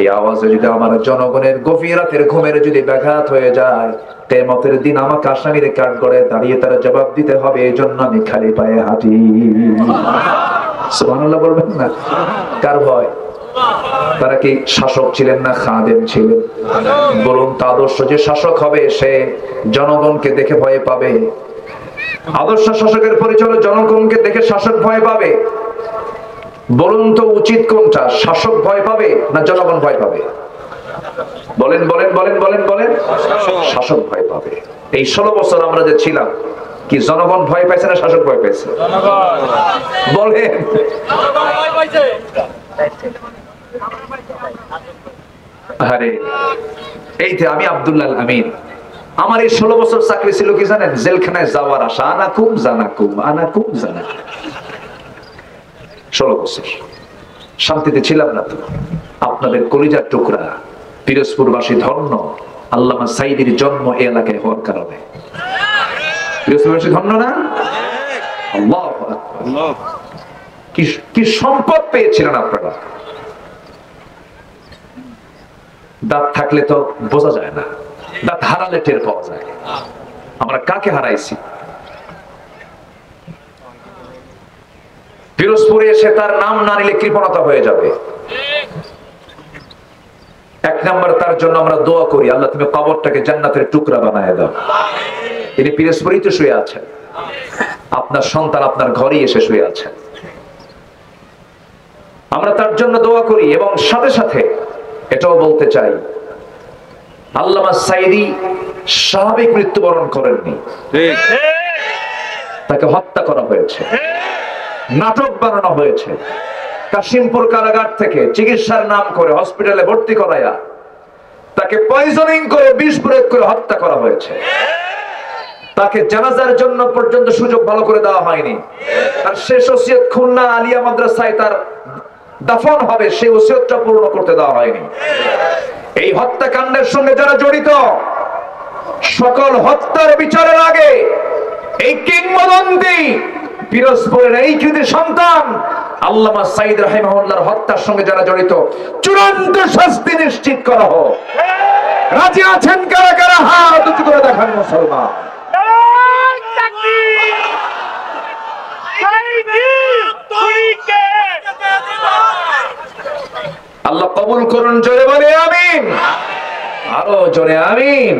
এই আওয়াজে যদি আমার জনগণের গভীর রাতের ঘুমের যদি ব্যাঘাত হয়ে যায়, কিয়ামতের দিন আমাকে আসামির কাঠগড়ে দাঁড়িয়ে তার জবাব দিতে হবে। এই জন্য আমি খালি পায়ে হাঁটি। সুবহানাল্লাহ বলবেন না? কার ভয়? তারা কি শাসক ছিলেন না খাদেম ছিলেন? বলুন তো, আদর্শ যে শাসক হবে সে জনগণকে দেখে ভয় পাবে? আদর্শ শাসকের পরিচয় জনগণকে দেখে শাসক ভয় পাবে? বলুন তো উচিত কোনটা? শাসক ভয় পাবে না জনগণ ভয় পাবে? বলেন বলেন বলেন বলেন বলেন। শাসক ভয় পাবে। এই 16 বছর আমরা যে ছিলাম, কি জনগণ ভয় পাইছে না শাসক ভয় পাইছে? বলেন। আরে এই যে আমি আব্দুল্লাহ আমিন, আমার এই 16 বছর চাকরি ছিল কি জানেন? জেলখানায় যাওয়ার আশা, আনাকুম জানাকুম আনাকুম জানাকুম। 16 বছর শান্তিতে ছিলাম না তো? আপনাদের কলিজার টুকরা পিরোজপুরবাসী ধন্য, আল্লামা সাইদির জন্ম এই এলাকায় হওয়ার কারণে। পিরোজপুরবাসী ধন্য না? আল্লাহু আকবার। কি সম্পদ পেয়েছিলেন আপনারা। দাঁত থাকলে তো বোঝা যায় না, দাঁত হারালে টের পাওয়া যায়। আমরা কাকে হারাইছি? পিরোজপুরে এসে তার নাম না নিলে কৃপণতা হয়ে যাবে। এক নাম্বার, তার জন্য আমরা দোয়া করি, আল্লাহ তুমি কবরটাকে জান্নাতের টুকরা বানায় দাও। তিনি পিরোজপুরেই তো শুয়ে আছেন, আপনার সন্তান আপনার ঘরেই এসে শুয়ে আছেন। আমরা তার জন্য দোয়া করি এবং সাথে সাথে এটাও বলতে চাই, আল্লামা সাইদি স্বাভাবিক মৃত্যুবরণ করেননি, তাকে হত্যা করা হয়েছে, নাটক বানানো হয়েছে। কাশিমপুর কারাগার থেকে চিকিৎসার নাম করে হসপিটালে ভর্তি করায়া তাকে পয়জনিং করে, বিষ প্রয়োগ করে হত্যা করা হয়েছে। তাকে জানাজার জন্য পর্যন্ত সুযোগ ভালো করে দেওয়া হয়নি। আর শেষ ওসিয়ত খুলনা আলিয়া মাদ্রাসায় তার দাফন হবে, সেই ওসিয়তটা পূর্ণ করতে দেওয়া হয়নি। এই হত্যাকাণ্ডের সঙ্গে যারা জড়িত, সকল হত্যার বিচারের আগে এই কিংবদন্তি পিরোজপুরের এই কৃতি সন্তান আল্লামা সাইদ রাহিমাহুল্লাহর হত্যার সঙ্গে যারা জড়িত, চূড়ান্ত শাস্তি নিশ্চিত করা হোক। রাজি আছেন কারা কারা? হাত উঁচু করে দেখান মুসলমান। আল্লাহ কবুল করুন। জোরে বলে আমিন। আরো জোরে আমিন।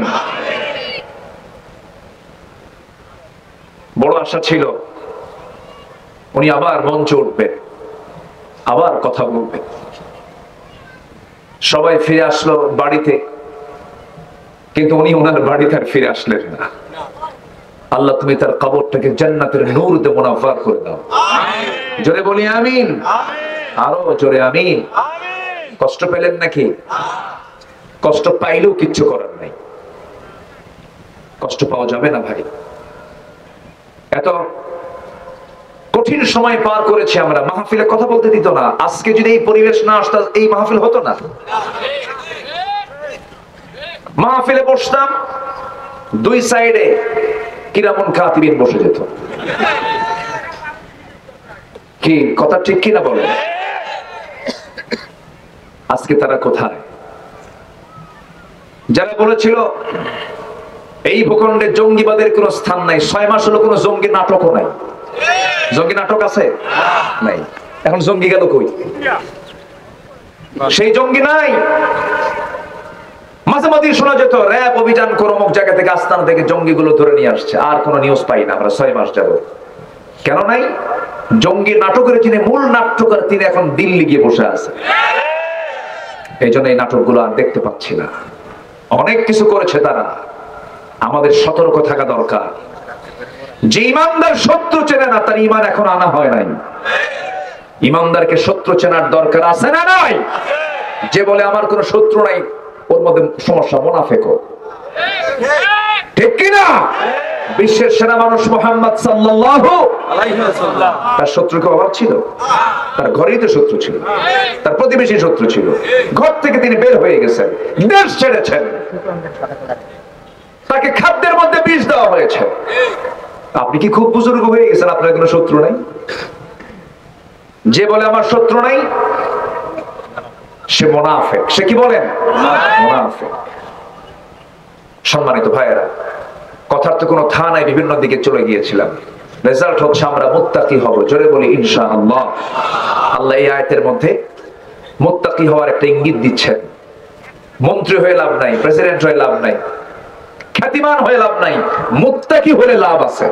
বড় আশা ছিল উনি আবার মঞ্চে উঠবেন, আবার কথা বলবেন। সবাই ফিরে আসলো বাড়িতে, কিন্তু উনি ওনার বাড়িতে আর ফিরে আসলেন না। আল্লাহ তুমি তার কবরটাকে জান্নাতের নূর দিয়ে মুনাফার করে দাও। জোরে বলি আমিন। আরো জোরে আমিন। কষ্ট পেলেন নাকি? কষ্ট পাইলেও কিচ্ছু করার নাই, কষ্ট পাওয়া যাবে না ভাই। এত কঠিন সময় পার করেছি আমরা, মাহফিলে কথা বলতে দিত না। আজকে যদি এই পরিবেশ না আসতো, এই মাহফিল হতো না। মাহফিলে বসতাম, দুই সাইডে কিরামুন কাতিবিন বসে যেত। কি কথা ঠিক কিনা বলেন? আজকে তারা কোথায়? যারা বলেছিল এই ভূখণ্ডে জঙ্গিবাদের কোন স্থান নাই, 6 মাস হলো কোন জঙ্গি নাটকও নাই। জঙ্গি নাটক আছে? নাই। এখন জঙ্গি গেল কই? সেই জঙ্গি নাই। মাঝে মাঝে শোনা যেত র‍্যাব অভিযান করে অমুক জায়গা থেকে, আস্তানা থেকে জঙ্গিগুলো ধরে নিয়ে আসছে। আর কোন নিউজ পাই না আমরা 6 মাস যাবত। কেন নাই? জঙ্গি নাটকের যিনি মূল নাট্যকার তিনি এখন দিল্লি গিয়ে বসে আছে। এই জন্য এই নাটকগুলো আর দেখতে পাচ্ছি না। অনেক কিছু করেছে তারা, আমাদের সতর্ক থাকা দরকার। যে ইমানদার শত্রু চেনে না তার ইমান এখন আনা হয় নাই। ইমানদারকে শত্রু চেনার দরকার আছে না নাই? যে বলে আমার কোনো শত্রু নাই ওর মধ্যে সমস্যা, মুনাফিক। ঠিক কিনা? বিশ্বের সেরা মানুষ মুহাম্মদ সাল্লাল্লাহু আলাইহি ওয়াসাল্লাম, তার শত্রু কি অভাব ছিল? তার ঘরেই তো শত্রু ছিল, তার প্রতিবেশী শত্রু ছিল। ঘর থেকে তিনি বের হয়ে গেছেন, দেশ ছেড়েছেন, তাকে খাদ্যের মধ্যে বিষ দেওয়া হয়েছে। আপনি কি খুব বুজুর্গ হয়ে গেছেন, আপনার কোনো শত্রু নাই? যে বলে আমার শত্রু নাই সে মুনাফিক। সে কি বলেন? মুনাফিক। সম্মানিত ভাইয়েরা, কথার তো কোনো থা নাই, বিভিন্ন দিকে চলে গিয়েছিলাম। রেজাল্ট হচ্ছে আমরা মুত্তাকি হব। জোরে বলি ইনশাআল্লাহ। আল্লাহ এই আয়াতের মধ্যে মুত্তাকি হওয়ার একটা ইঙ্গিত দিচ্ছেন। মন্ত্রী হয়ে লাভ নাই, প্রেসিডেন্ট হয়ে লাভ নাই, খ্যাতিমান হয়ে লাভ নাই, মুত্তাকি হলে লাভ আছে।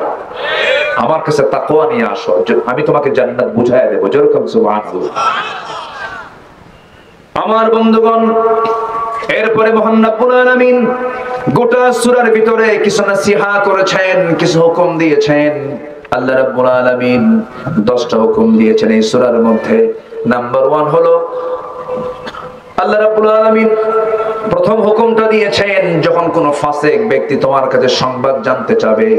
আমার কাছে তাকওয়া নিয়ে আসো, আমি তোমাকে জান্নাত বুঝায় দেব। যেরকম সুবহানাল্লাহ। আমার বন্ধুগণ, এরপরে মহান রব্বুল আলামিন গোটা সূরার ভিতরে কিছু নসিহা করেছেন, কিছু হুকুম দিয়েছেন। আল্লাহ রাব্বুল আলামিন 10টা হুকুম দিয়েছেন এই সূরার মধ্যে। নাম্বার 1 হলো আল্লাহ রাব্বুল আলামিন প্রথম হুকুমটা দিয়েছেন, যখন কোন ফাসিক ব্যক্তি তোমার কাছে সংবাদ জানতে চাবে,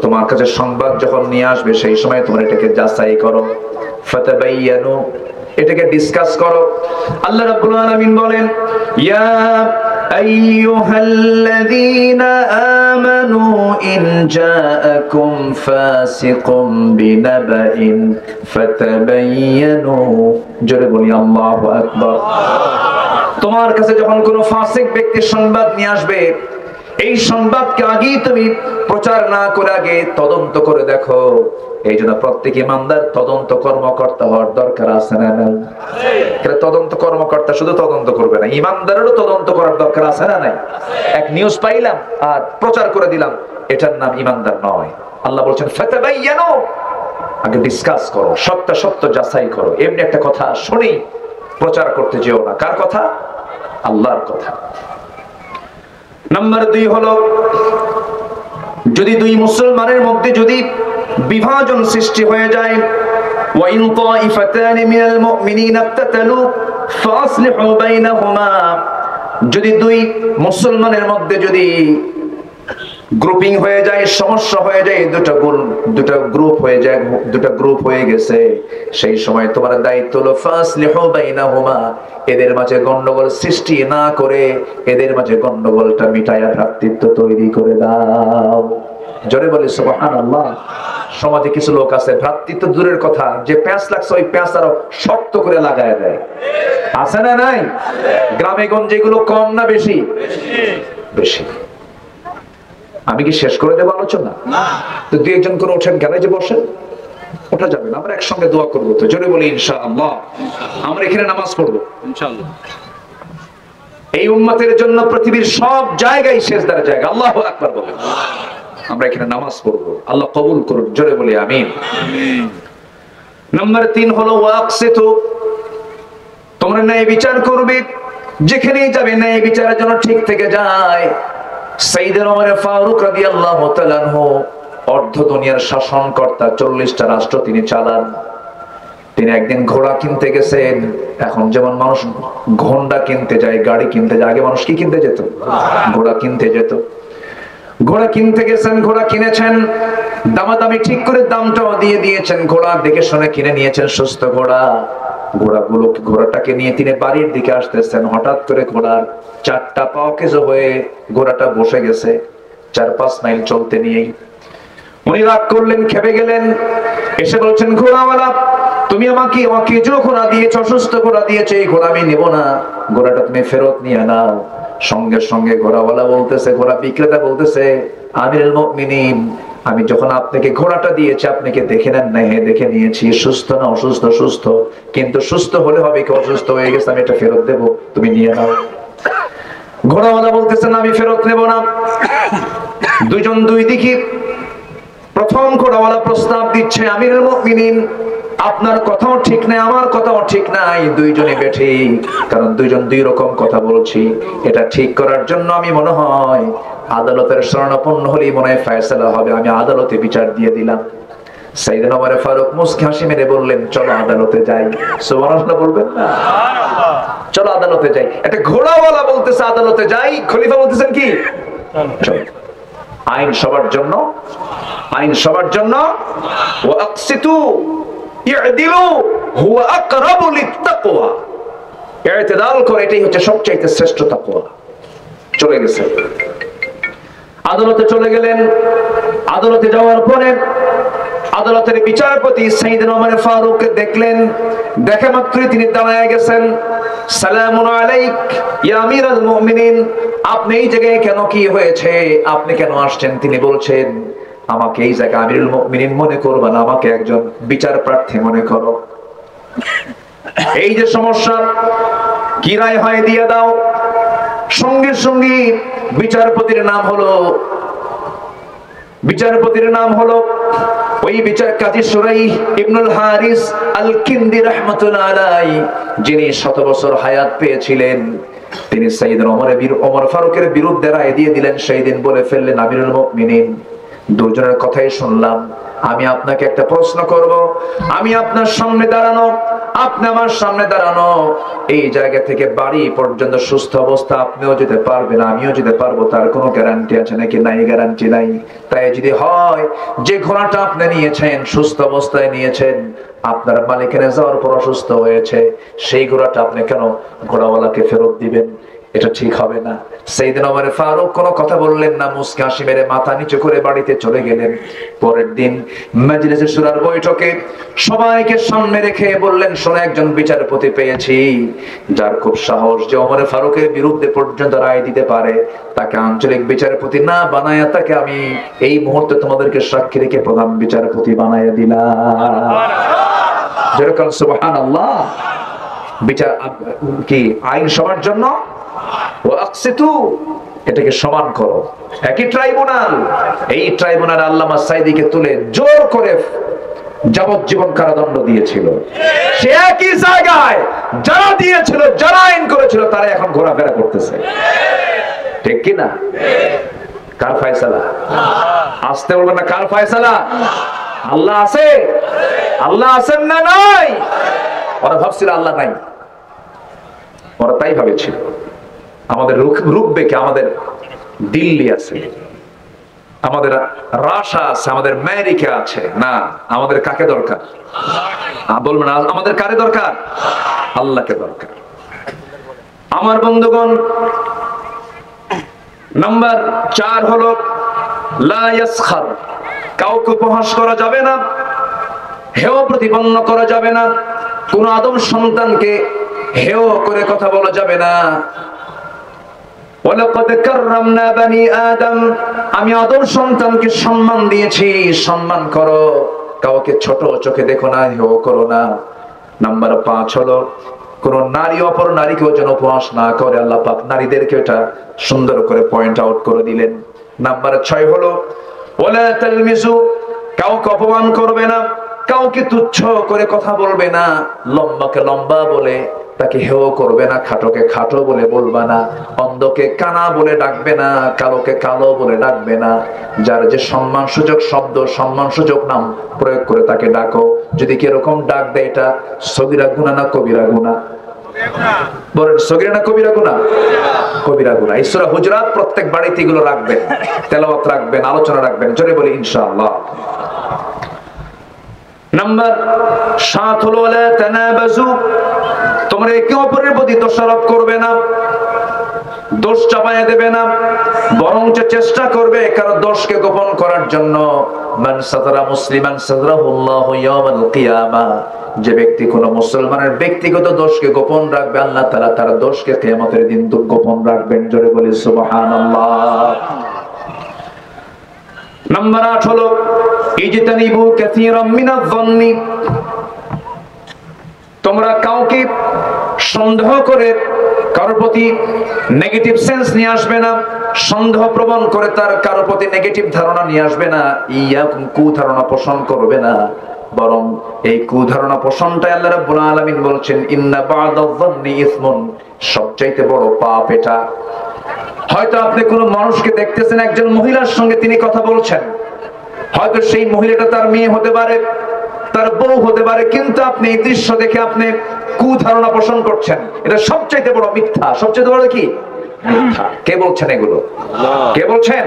তোমার কাছে সংবাদ যখন নিয়ে আসবে, সেই সময় তোমরা এটাকে যাচাই করো। ফাতাবায়ানু, এটাকে ডিসকাস করো। আল্লাহ রাব্বুল আলামিন বলেন, ইয়া আইয়ুহাল্লাযীনা আমানু ইন জাআকুম ফাসিকুম বিনাবাইন ফাতাবায়ানু। জোরে বলি আল্লাহু আকবার। তোমার কাছে যখন কোনো ফাসিক ব্যক্তি সংবাদ নিয়ে আসবে, এই সংবাদকে আগেই তুমি প্রচার না করে আগে তদন্ত করে দেখো। এই জন্য প্রত্যেক ইমানদার তদন্ত কর্মকর্তা হওয়ার দরকার আছে না নাই? তদন্ত কর্মকর্তা শুধু তদন্ত করবে না, ইমানদারেরও তদন্ত করার দরকার আছে না নাই? এক নিউজ পাইলাম আর প্রচার করে দিলাম, এটার নাম ইমানদার নয়। আল্লাহ বলছেন ফাতাবায়ানু, আগে ডিসকাস করো, সত্য যাচাই করো। এমনি একটা কথা শুনি প্রচার করতে যেও না। কার কথা? আল্লাহর কথা। নাম্বার 2 হলো, যদি দুই মুসলমানের মধ্যে যদি বিভাজন সৃষ্টি হয়ে যায়, ওয়া ইন তাইফাতানি মিনাল মুমিনিনা ইকতাতালু ফাসলিহু বাইনাহুমা, যদি দুই মুসলমানের মধ্যে যদি গ্রুপিং হয়ে যায়, সমস্যা হয়ে যায়, দুটো গ্রুপ হয়ে গেছে, সেই সময় তোমার দায়িত্ব হলো ফাসলিহু বাইনাহুমা, এদের মাঝে গন্ডগোল সৃষ্টি না করে এদের মাঝে গন্ডগোলটা মিটায়া ভ্রাতৃত্ব তৈরি করে দাও। জোরে বলি সুবহানাল্লাহ। সমাজে কিছু লোক আছে, ভ্রাতৃত্ব দূরের কথা, যে প্যাঁচ লাগছে ওই প্যাঁচ আরো শক্ত করে লাগায় দেয়। আছে না নাই? গ্রামে গঞ্জে এগুলো কম না বেশি? বেশি। আমি কি শেষ করে দেবো আলোচনা? তো 2 একজন করে ওঠেন, গ্যারেজে বসেন। ওঠা যাবে না, আমরা একসঙ্গে দোয়া করবো। তো জোরে বলি ইনশাআল্লাহ। আমরা এখানে নামাজ পড়বো ইনশাআল্লাহ। এই উম্মতের জন্য পৃথিবীর সব জায়গায় সেজদার জায়গা। আল্লাহু আকবার বলেন। আমরা এখানে নামাজ পড়বো, আল্লাহ কবুল করুন। জোরে বলি আমিন। নাম্বার 3 হলো ওয়াকসিতু, তোমরা ন্যায় বিচার করবে। যেখানেই যাবে ন্যায় বিচারের জন্য ঠিক থেকে যায়। সাইয়েদনা ওমর ফারুক রাদিয়াল্লাহু তাআলা আনহু অর্ধ দুনিয়ার শাসনকর্তা, 40টা রাষ্ট্র তিনি চালান। তিনি একদিন ঘোড়া কিনতে গেছেন। এখন যেমন মানুষ ঘোড়া কিনতে যায়, গাড়ি কিনতে যায়, আগে মানুষ কি কিনতে যেত? ঘোড়া কিনতে যেত। ঘোড়া কিনতে গেছেন, ঘোড়া কিনেছেন, দামাদামি ঠিক করে দামটাও দিয়ে দিয়েছেন। ঘোড়া দেখে শুনে কিনে নিয়েছেন, সুস্থ ঘোড়া। ঘোড়াটাকে নিয়ে তিনি বাড়ির দিকে আসতেছেন। হঠাৎ করে ঘোড়ার 4টা পা কেজো হয়ে ঘোড়াটা বসে গেছে। 4-5 মাইল চলতে নিয়েই উনি রাগ করলেন, খেপে গেলেন। এসে বলছেন, ঘোড়াওয়ালা তুমি আমাকে অকেজো ঘোড়া দিয়েছ, অসুস্থ ঘোড়া দিয়েছে, এই ঘোড়া আমি নেব না, ঘোড়াটা তুমি ফেরত নিয়ে নাও। সঙ্গে সঙ্গে ঘোড়াওয়ালা বলতেছে, ঘোড়া বিক্রেতা বলতেছে, আমিরুল মুমিনিন, আমি যখন আপনাকে ঘোড়াটা দিয়েছি আপনাকে দেখে নেন না? হ্যাঁ দেখে নিয়েছি। সুস্থ না অসুস্থ? সুস্থ। কিন্তু সুস্থ হলে হবে কি অসুস্থ হয়ে গেছে, আমি এটা ফেরত দেবো, তুমি নিয়ে নাও। ঘোড়াওয়ালা বলতেছে, না আমি ফেরত নেব না। দুজন দুই দিকে প্রথম ঘোড়াওয়ালা প্রস্তাব দিচ্ছে, আমিরুল মুমিনিন আপনার কথাও ঠিক নাই, আমার কথাও ঠিক নাই, দুইজনই বেঠিক, কারণ দুইজন দুই রকম কথা বলছি। এটা ঠিক করার জন্য আমি মনে হয় আদালতের শরণাপন্ন হলেই মনে হয় ফয়সালা হবে, আমি আদালতে বিচার দিয়ে দিলাম। সাইয়েদনা ওমর ফারুক মুস্কি হাসি মেরে বললেন, চলো আদালতে যাই। সুবহানাল্লাহ বলবেন না? চলো আদালতে যাই। একটা ঘোড়াওয়ালা বলতেছে আদালতে যাই, খলিফা বলতেছেন কি চলো। আইন সবার জন্য, আইন সবার জন্য। ওয়া আকসিতু ইদিলু হুয়া আকরাবু লিত্তাকওয়া, ইতিদাল করে, এটাই হচ্ছে সবচেয়ে শ্রেষ্ঠ তাকওয়া। চলে গেছে, আদালতে চলে গেলেন। আদালতে যাওয়ার পরে আদালতের বিচারপতি সাইয়েদনা ওমর ফারুক দেখলেন, দেখা মাত্রই তিনি দাঁড়ায় গেছেন। সালামুন আলাইক ইয়া আমিরাল মুমিনিন, আপনি এই জায়গায় কেন, কি হয়েছে, আপনি কেন আসছেন? তিনি বলছেন, আমাকে এই জায়গায় আমিরুল মুমিনিন মনে করবা না, আমাকে একজন বিচার প্রার্থী মনে করো। এই যে সমস্যা, কি রায় হয় দিয়ে দাও। সঙ্গে সঙ্গে বিচারপতির নাম হলো ওই বিচার কাজী সুরাইহ ইবনুল হারিস আল কিন্দি রাহমাতুল্লাহ আলাইহি, যিনি 100 বছর হায়াত পেয়েছিলেন। তিনি সাইয়েদনা ওমর ফারুকের বিরুদ্ধে রায় দিয়ে দিলেন। সেই দিন বলে ফেললেন, আমিরুল মুমিনিন দুজনের কথাই শুনলাম, আমি আপনাকে একটা প্রশ্ন করব। আমি আপনার সামনে দাঁড়ানো, আপনি আমার সামনে দাঁড়ানো, এই জায়গা থেকে বাড়ি পর্যন্ত সুস্থ অবস্থা আপনিও যেতে পারবেন, আমিও যেতে পারবো, তার কোনো গ্যারান্টি আছে নাকি? নাই, গ্যারান্টি নাই। তাই যদি হয় যে ঘোড়াটা আপনি নিয়েছেন সুস্থ অবস্থায় নিয়েছেন, আপনার মালিকের যাওয়ার পর অসুস্থ হয়েছে, সেই ঘোড়াটা আপনি কেন ঘোড়াওয়ালাকে ফেরত দিবেন? এটা ঠিক হবে না। সাইয়েদনা ওমর ফারুক কোনো কথা বললেন না, মুস্কি হাসি মেরে মাথা নিচু করে বাড়িতে চলে গেলেন। পরের দিন মাজলিসে শুরার বৈঠকে সবাইকে সামনে রেখে বললেন, শোনো, একজন বিচারপতি পেয়েছি যার খুব সাহস, যে ওমর ফারুকের বিরুদ্ধে পর্যন্ত রায় দিতে পারে। তাকে আঞ্চলিক বিচারপতি না বানায়া, তাকে আমি এই মুহূর্তে তোমাদেরকে সাক্ষী রেখে প্রধান বিচারপতি বানায়া দিলাম। যেরকম সুবহানাল্লাহ। বিচার কি আইন সবার জন্য, এটাকে সমান করো। একই ট্রাইব্যুনাল, এই ট্রাইব্যুনাল আল্লামা সাইদিকে তুলে জোর করে যাবজ্জীবন কারাদণ্ড দিয়েছিল। সে একই জায়গায় যারা দিয়েছিল, যারা আইন করেছিল, তারা এখন ঘোরাফেরা করতেছে। ঠিক কি না? কার ফয়সালা? আসতে বলবেন না, কার ফয়সালা? আল্লাহ আছে, আল্লাহ আছেন না নাই? ওরা ভাবছিল আল্লাহ নাই, ওরা তাই ভাবেছিল আমাদের রূপবেকে, আমাদের দিল্লি আছে, আমাদের রাশা আছে, আমাদের আমেরিকা আছে। না, আমাদের কাকে দরকার? বলবেন আমাদের কারে দরকার? আল্লাহকে দরকার। আমার বন্ধুগণ, নাম্বার 4 হলো লা ইয়াসখার, কাউকে উপহাস করা যাবে না, হেয় প্রতিপন্ন করা যাবে না, কোন আদম সন্তানকে হেয় করে কথা বলা যাবে না। ওয়ালাকাদ কাররামনা বানি আদম, আমি আদম সন্তানকে সম্মান দিয়েছি, সম্মান করো, কাউকে ছোট চোখে দেখো না, হেয় করো না। নাম্বার 5 হলো কোন নারী অপর নারীকেও যেন উপহাস না করে। আল্লাহ পাক নারীদেরকে এটা সুন্দর করে পয়েন্ট আউট করে দিলেন। নাম্বার 6 হলো ওয়ালা তালমিজু, কাউকে অপমান করবে না, কাউকে তুচ্ছ করে কথা বলবে না, লম্বাকে লম্বা বলে তাকে হেয় করবে না, খাটোকে খাটো বলে বলবা না, অন্ধকে কানা বলে ডাকবে না, কালোকে কালো বলে ডাকবে না। যার যে সম্মান সূচক শব্দ, সম্মান সূচক নাম প্রয়োগ করে তাকে ডাকো। যদি কি এরকম ডাক দেয়, এটা সগীরা গুনাহ না কবিরা গুনাহ? বলেন, সগীরা না কবিরা গুনাহ? কবিরা গুনাহ। এই সূরা হুজুরাত প্রত্যেক বাড়িতে এগুলো রাখবেন, তেলাওয়াত রাখবেন, আলোচনা রাখবেন। জোরে বলি ইনশাআল্লাহ। নাম্বার 7 হলো লা তানাবাজু, তোমরা একে অপরের প্রতি দোষারোপ করবে না, দোষ চাপায়া দেবে না, বরং চেষ্টা করবে কারো দোষকে গোপন করার জন্য। মান সাতারা মুসলিমান সাতারাহুল্লাহু ইয়াওমাল কিয়ামা, যে ব্যক্তি কোন মুসলমানের ব্যক্তিগত দোষকে গোপন রাখবে, আল্লাহ তাআলা তার দোষকে কিয়ামতের দিন গোপন রাখবেন। জোরে বলি সুবহানাল্লাহ। নাম্বার 8 হলো ইজতানিবু কাসীরাম মিনায-যন্নি, তোমরা কাউকে সন্দেহ করে কারোর প্রতি নেগেটিভ সেন্স নিয়ে আসবে না, সন্দেহ প্রবণ করে তার কারোর প্রতি নেগেটিভ ধারণা নিয়ে আসবে না, ইয়াকুম কুধারণা পোষণ করবে না, বরং এই কুধারণা পোষণটাই আল্লাহ রাব্বুল আলামিন বলছেন ইন্না বা'দায-যন্নি ইসমুন, সবচাইতে বড় পাপ এটা। হয়তো আপনি কোনো মানুষকে দেখতেছেন, একজন মহিলার সঙ্গে তিনি কথা বলছেন, হয়তো সেই মহিলাটা তার মেয়ে হতে পারে, তার বউ হতে পারে, কিন্তু আপনি এই দৃশ্য দেখে আপনি কুধারণা পোষণ করছেন, এটা সবচাইতে বড় মিথ্যা। সবচাইতে বড় কি মিথ্যা? কে বলছেন এগুলো? কে বলছেন?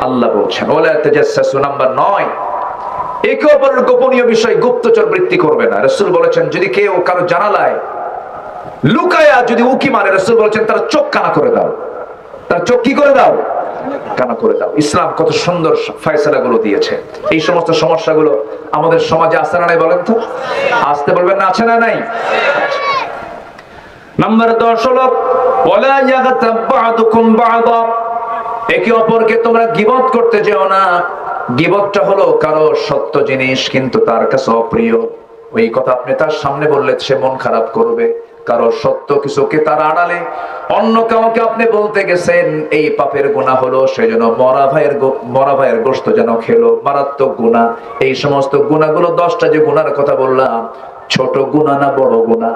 আল্লাহ বলছেন ওয়ালা তাজাসসু। নাম্বার 9, একে অপরের গোপনীয় বিষয় গুপ্তচর বৃত্তি করবে না। রাসূল বলেছেন যদি কেউ কারো জানালায় লুকায়া যদি উকি মারে, রাসূল বলেছেন তার চোখ কানা করে দাও, তার চোখ কি করে দাও? কানা করে দাও। ইসলাম কত সুন্দর ফয়সালাগুলো দিয়েছে। এই সমস্ত সমস্যাগুলো আমাদের সমাজে আছে না নাই বলেন তো? আসতে বলবেন না, আছে না নাই? নাম্বার 10 হলো ওয়ালা ইয়াগতাব বা'দুকুম বা'দা, একে অপরকে তোমরা গীবত করতে যেও না। গীবতটা হলো কারো সত্য জিনিস কিন্তু তার কাছে অপ্রিয়, ওই কথা আপনি তার সামনে বললে সে মন খারাপ করবে। কারো সত্য কিছুকে তার আড়ালে অন্য কাউকে আপনি বলতে গেছেন, এই পাপের গুনাহ হলো সেজন্য মরা ভাইয়ের গোশত যেন খেলো, মারাত্মক গুনাহ। এই সমস্ত গুনাহগুলো 10টা যে গুনার কথা বললাম, ছোট গুনাহ না বড় গুনাহ?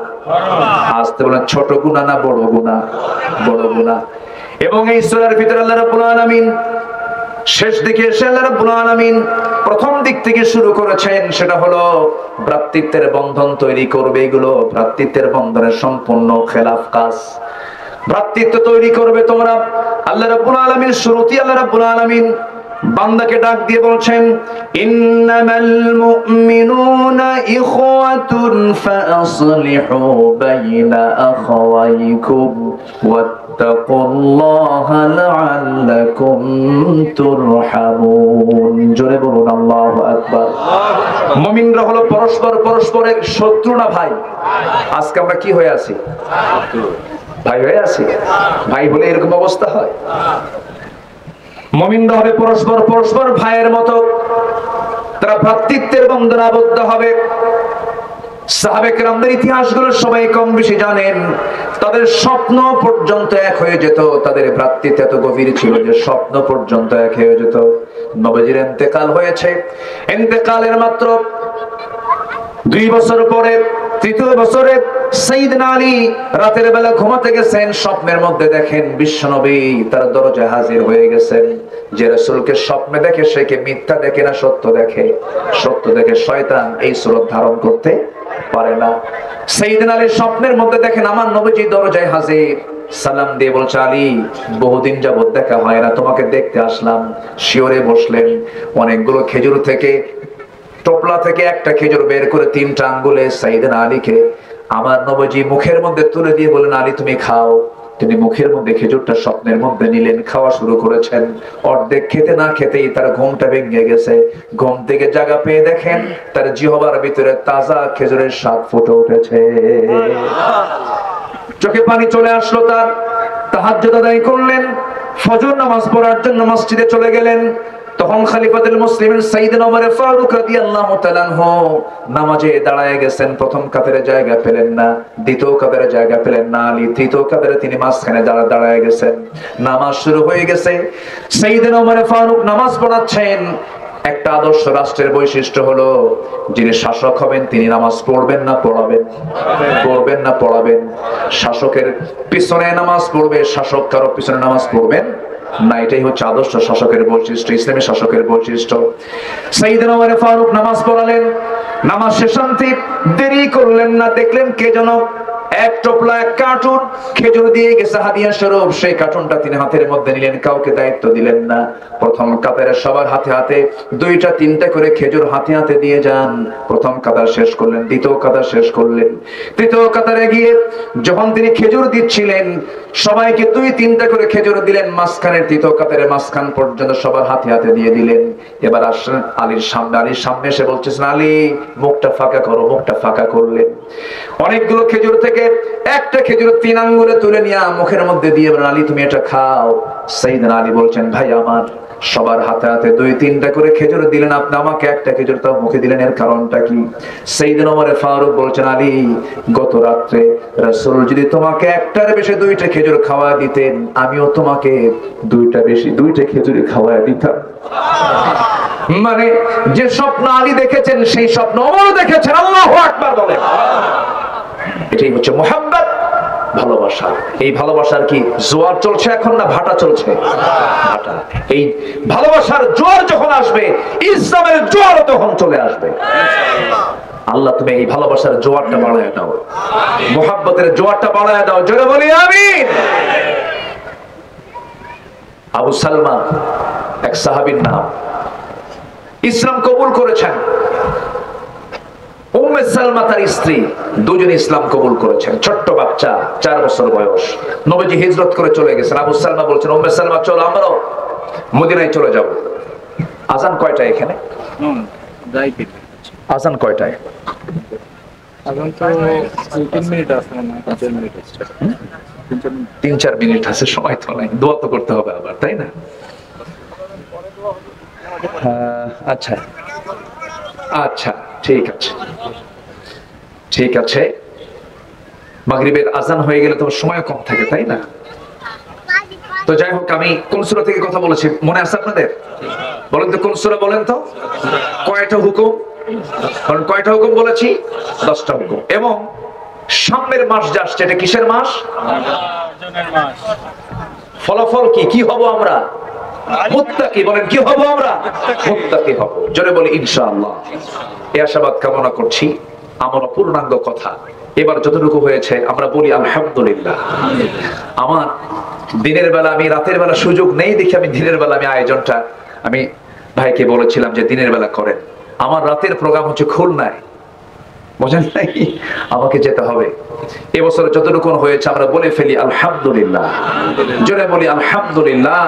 আসতে বলেন, ছোট গুনাহ না বড় গুনাহ? বড় গুনাহ। এবং এই সূরার ভিতরে আল্লাহ রাব্বুল আলামিন শেষ দিকে এসে আল্লাহ রাব্বুল আলামিন প্রথম দিক থেকে শুরু করেছেন, সেটা হলো ভ্রাতৃত্বের বন্ধন তৈরি করবে। এগুলো ভ্রাতৃত্বের বন্ধনের সম্পূর্ণ খেলাফ কাজ। ভ্রাতৃত্ব তৈরি করবে তোমরা। আল্লাহ রাব্বুল আলামিন শুরুতেই আল্লাহ রাব্বুল আলামিন বান্দাকে ডাক দিয়ে বলছেন ইন্নামাল মুমিনুনা ইখওয়াতুন ফাসলিহু বাইনা আখাওয়াইকুম ওয়াত্তাকুল্লাহা লাআল্লাকুম তুরহামুন। জোরে বলুন আল্লাহু আকবার। মুমিনরা হলো পরস্পরের শত্রু না ভাই? আজকে আমরা কি হয়ে আছি? ভাই হয়ে আছি। ভাই হলে এরকম অবস্থা হয়? মুমিনরা হবে পরস্পর ভাইয়ের মতো, তারা ভ্রাতৃত্বের বন্ধনে আবদ্ধ হবে। সাহাবে কেরামদের ইতিহাসগুলো সবাই কম বেশি জানেন। তাদের স্বপ্ন পর্যন্ত এক হয়ে যেত, তাদের ভ্রাতৃত্ব এত গভীর ছিল যে স্বপ্ন পর্যন্ত এক হয়ে যেত। নবীজির ইন্তেকাল হয়েছে, ইন্তেকালের মাত্র 2 বছর পরে 3য় বছরে সাইয়েদনা আলী রাতের বেলা ঘুমাতে গেছেন, স্বপ্নের মধ্যে দেখেন বিশ্বনবী তার দরজায় হাজির হয়ে গেছেন। যে রাসূলকে স্বপ্নে দেখে সে কি মিথ্যা দেখে না সত্য দেখে? সত্য দেখে। শয়তান এই সুরত ধারণ করতে পারে না। সাইয়েদনা আলী স্বপ্নের মধ্যে দেখেন আমার নবীজি দরজায় হাজির, সালাম দিয়ে বলছে আলী বহুদিন যাবত দেখা হয় না, তোমাকে দেখতে আসলাম। শিওরে বসলেন, অনেকগুলো খেজুর থেকে টোপলা থেকে একটা খেজুর বের করে 3টা আঙ্গুলে সাইয়েদনা আলীকে আমার নবীজি মুখের মধ্যে তুলে দিয়ে বলেন আলী তুমি খাও। তিনি মুখের মধ্যে খেজুরটা স্বপ্নের মধ্যে নিলেন, খাওয়া শুরু করেছেন। অর্ধেক খেতে না খেতেই তার ঘুমটা ভেঙে গেছে। ঘুম থেকে জাগা পেয়ে দেখেন তার জিহ্বার ভিতরে তাজা খেজুরের স্বাদ ফুটে উঠেছে। চোখে পানি চলে আসলো তার। তাহাজ্জুদ আদায় করলেন, ফজর নামাজ পড়ার জন্য মসজিদে চলে গেলেন। তখন খলিফাতুল মুসলিমিন সাইয়েদনা ওমর ফারুক রাদিয়াল্লাহু তাআলা আনহু নামাজে দাঁড়ায় গেছেন। প্রথম কাতারে জায়গা পেলেন না, দ্বিতীয় কাতারে জায়গা পেলেন না আলী, তৃতীয় কাতারে তিনি মাঝখানে দাঁড়ায় গেছেন। নামাজ শুরু হয়ে গেছে, সাইয়েদনা ওমর ফারুক নামাজ পড়াচ্ছেন। একটা আদর্শ রাষ্ট্রের বৈশিষ্ট্য হলো যিনি শাসক হবেন তিনি নামাজ পড়বেন না পড়াবেন? পড়বেন না পড়াবেন? শাসকের পিছনে নামাজ পড়বে, শাসক কারো পিছনে নামাজ পড়বেন না। এটাই হচ্ছে আদর্শ শাসকের বৈশিষ্ট্য, ইসলামী শাসকের বৈশিষ্ট্য। সাইয়েদনা ওমর ফারুক নামাজ পড়ালেন, নামাজ শেষান্তে দেরি করলেন না। দেখলেন কে যেন এক টোপলা এক কার্টুন খেজুর দিয়ে গেছে হাদিয়া স্বরূপ। সেই কার্টুনটা তিনি হাতের মধ্যে নিলেন, কাউকে দায়িত্ব দিলেন না। প্রথম কাতারে সবার হাতে হাতে 2টা 3টা করে খেজুর হাতে হাতে দিয়ে যান। প্রথম কাতার শেষ করলেন, দ্বিতীয় কাতার শেষ করলেন, তৃতীয় কাতারে গিয়ে যখন তিনি খেজুর দিচ্ছিলেন সবাইকে 2-3টা করে খেজুর দিলেন। মাঝখানের তৃতীয় কাতারে মাঝখান পর্যন্ত সবার হাতে হাতে দিয়ে দিলেন। এবার আসলেন আলীর সামনে, আলীর সামনে এসে বলছেন আলী মুখটা ফাঁকা করো, মুখটা ফাঁকা করলেন। অনেকগুলো খেজুর থেকে একটা খেজুর 3 আঙ্গুলে তুলে নিয়ে মুখের মধ্যে দিয়ে বলেন, আলী তুমি এটা খাও। সাইয়েদনা আলী বলছেন, ভাই আমার, সবার হাতে হাতে 2-3টা করে খেজুর দিলেন, আপনি আমাকে একটা খেজুর তাও মুখে দিলেন, এর কারণটা কি? সাইয়েদনা ওমর ফারুক বলছেন, আলী গত রাত্রে রাসূল যদি তোমাকে একটার বেশি 2টা খেজুর খাওয়া দিতেন, আমিও তোমাকে 2টা বেশি 2টা খেজুর খাওয়া দিতাম। মানে যে স্বপ্ন আলী দেখেছেন সেই স্বপ্ন ওমর দেখেছেন। আল্লাহু আকবার বলেন। এটাই হচ্ছে মুহাব্বত, ভালোবাসা। এই ভালোবাসার কি জোয়ার চলছে এখন না ভাটা চলছে? ভাটা। এই ভালোবাসার জোয়ার যখন আসবে, ইসলামের জোয়ারও তখন চলে আসবে। আল্লাহ তুমি এই ভালোবাসার জোয়ারটা বাড়ায় দাও, মুহাব্বতের জোয়ারটা বাড়ায় দাও। জোরে বলি আমিন। আবু সালমা এক সাহাবীর নাম, ইসলাম কবুল করেছেন। উম্মে সালমা তার স্ত্রী, দুজনে ইসলাম কবুল করেছেন। ছোট্ট বাচ্চা, 4 বছর বয়স। নবীজি হিজরত করে চলে গেছেন। আবু সালমা বলছেন, উম্মে সালমা চলো আমরাও মদিনায় চলে যাব। আজান কয়টায় এখানে? আজান কয়টায়? আজান তো 3 মিনিট আছে না, 4 মিনিট আছে। 3-4 মিনিট আছে, সময় তো নাই। দোয়া তো করতে হবে আবার, তাই না? আচ্ছা আচ্ছা, ঠিক আছে ঠিক আছে। মাগরিবের আজান হয়ে গেলে তো সময় কম থাকে, তাই না? তো যাই হোক, আমি কোন সূরা থেকে কথা বলেছি মনে আছে আপনাদের? বলেন তো কোন সূরা, বলেন তো। কয়টা হুকুম? কারণ কয়টা হুকুম বলেছি? 10টা হুকুম। এবং সামনের মাস যে আসছে, এটা কিসের মাস? ফলাফল কি? কি হব আমরা? মুত্তাকি। বলেন কি হব আমরা? মুত্তাকি হব। জোরে বলি ইনশাআল্লাহ। এই আশাবাদ কামনা করছি। আমার পূর্ণাঙ্গ কথা এবার যতটুকু হয়েছে আমরা বলি আলহামদুলিল্লাহ। আমার দিনের বেলা, আমি রাতের বেলা সুযোগ নেই দেখি আমি দিনের বেলা আয়োজনটা আমি ভাইকে বলেছিলাম যে দিনের বেলা করেন। আমার রাতের প্রোগ্রাম হচ্ছে খুলনায়, বুঝেন নাই? আমাকে যেতে হবে। এবছর যতটুকু হয়েছে আমরা বলে ফেলি আলহামদুলিল্লাহ। জোরে বলি আলহামদুলিল্লাহ।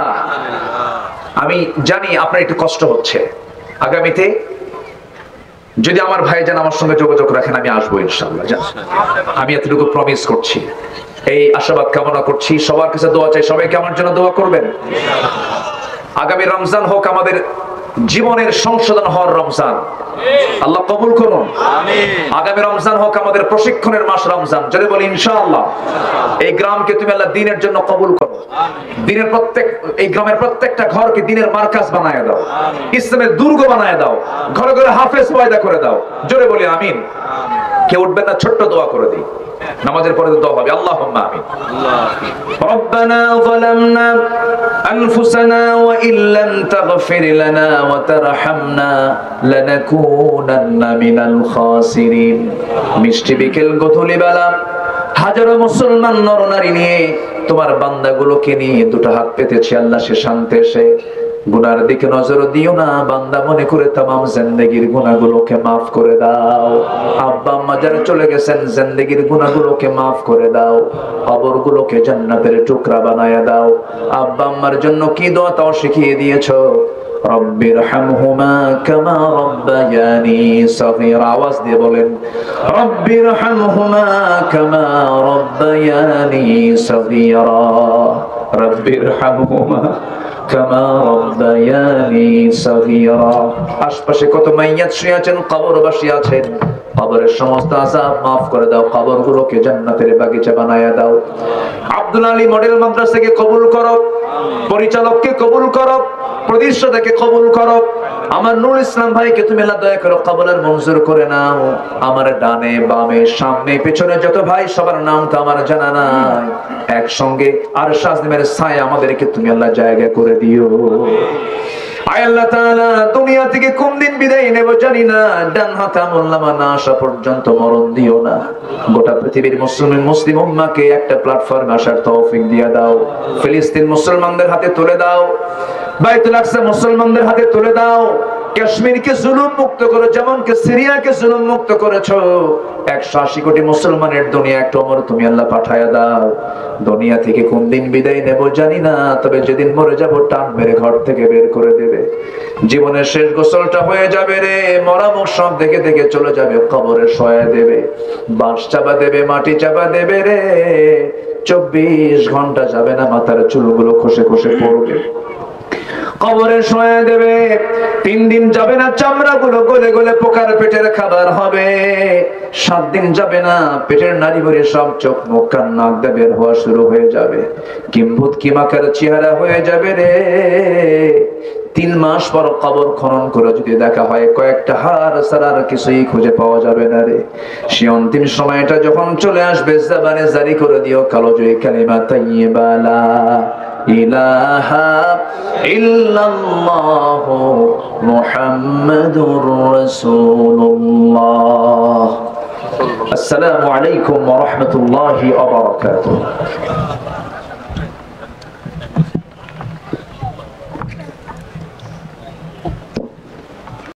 আমি জানি আপনার একটু কষ্ট হচ্ছে। আগামীতে যদি আমার ভাইজান আমার সঙ্গে যোগাযোগ রাখেন, আমি আসবো ইনশাআল্লাহ। আমি এতটুকু প্রমিস করছি। এই আশাবাদ কামনা করছি। সবার কাছে দোয়া চাই, সবাইকে আমার জন্য দোয়া করবেন। আগামী রমজান হোক আমাদের জীবনের সংশোধন হওয়ার রমজান, আল্লাহ কবুল করুন। আগামী রমজান হোক আমাদের প্রশিক্ষণের মাস রমজান। যদি বলি ইনশাআল্লাহ। এই গ্রামকে তুমি আল্লাহ দ্বীনের জন্য কবুল করো। দ্বীনের এই গ্রামের প্রত্যেকটা ঘরকে দ্বীনের মার্কাজ বানায় দাও, ইসলামের দুর্গ বানায় দাও, ঘরে ঘরে হাফেজ পয়দা করে দাও। জোরে বলি আমিন। কেউ উঠবেন না, ছোট্ট দোয়া করে দিই। নামাজের পরে দোয়া হবে, আল্লাহুম্মা আমিন। রব্বানা যালামনা আনফুসানা ওয়া ইল্লাম তাগফির লানা ওয়া তারহামনা লানাকুনান্না মিনাল খাসিরিন। মিষ্টি বিকেল গধূলি বেলা হাজারো মুসলমান নরনারী নিয়ে তোমার বান্দাগুলোকে নিয়ে দুটো হাত পেতেছি আল্লাহ। সে শান্তে এসে গুনার দিকে নজর দিও না, বান্দা মনে করে তামাম জিন্দেগির গুনাহগুলোকে মাফ করে দাও। আব্বা আম্মা যারা চলে গেছেন, জিন্দেগির গুনাহগুলোকে মাফ করে দাও, কবরগুলোকে জান্নাতের টুকরা বানায়া দাও। আব্বা আম্মার জন্য কি দোয়া তাও শিখিয়ে দিয়েছো। রব্বিরহামহুমা কামা রব্বায়ানি সগীরা। আওয়াজ দিয়ে বলেন রব্বিরহামহুমা কামা রব্বায়ানি সগীরা। রব্বিরহামহুমা কামা রব্বায়ানি সগীরা। আশপাশে কত মাইয়াত শুয়ে আছেন, কবরবাসী আছেন, কবরের সমস্ত আযাব মাফ করে দাও, কবরগুলোকে জান্নাতের বাগিচা বানায়া দাও। আব্দুল আলী মডেল মাদ্রাসাকে কবুল করো, পরিচালককে কবুল করো, প্রতিষ্ঠাতাকে কবুল করো। আমার নূর ইসলাম ভাইকে তুমি আল্লাহ দয়া করো, কবুল আর মঞ্জুর করে নাও। আমার ডানে বামে সামনে পেছনে যত ভাই, সবার নাম তো আমার জানা নাই, একসঙ্গে আর শাজমের ছায়া আমাদেরকে তুমি আল্লাহ জায়গা করে দিও। আয় আল্লাহ তাআলা, দুনিয়া থেকে কোন দিন বিদায় নেব জানি না, ডান হাতে আমলনামা না আসা পর্যন্ত মরণ দিও না। গোটা পৃথিবীর মুসলিম উম্মাহকে একটা প্ল্যাটফর্মে আসার তৌফিক দিয়ে দাও। ফিলিস্তিন মুসলমানদের হাতে তুলে দাও, বাইতুল আকসা মুসলমানদের হাতে তুলে দাও। কাশ্মীরকে জুলুম মুক্ত করো, যেমন কে সিরিয়াকে জুলুম মুক্ত করেছো। 180 কোটি মুসলমানের দুনিয়া একটা ওমর তুমি আল্লাহ পাঠায়া দাও। দুনিয়া থেকে কোন দিন বিদায় নেব জানি না, তবে যেদিন মরে যাব টান মেরে ঘর থেকে বের করে দেবে। জীবনের শেষ গোসলটা হয়ে যাবে রে, মরা মুখ সব দেখে দেখে চলে যাবে, কবরে শোয়া দেবে, বাঁশ চাপা দেবে, মাটি চাপা দেবে রে। 24 ঘন্টা যাবে না, মাথার চুলগুলো খসে খসে পড়বে, কবরে শোয়া দেবে। 3 দিন যাবে না, চামড়াগুলো গলে গলে পোকার পেটের খাবার হবে। 7 দিন যাবে না, পেটের নাড়ি ভরে সব চোখ মুখ কান নাক দিয়ে বের হওয়া শুরু হয়ে যাবে, কিম্ভূত কিমাকার চেহারা হয়ে যাবে রে। 3 মাস পর কবর খনন করে যদি দেখা হয় কয়েকটা হাড় ছাড়া আর কিছুই খুঁজে পাওয়া যাবে না রে। সে অন্তিম সময়টা যখন চলে আসবে, জবানে জারি করে দিও কালোজয়ী কালিমা তাইয়্যিবা লা ইলাহা ইল্লাল্লাহ মুহাম্মাদুর রাসূলুল্লাহ। আসসালামু আলাইকুম ওয়া রাহমাতুল্লাহি ওয়া বারাকাতুহু।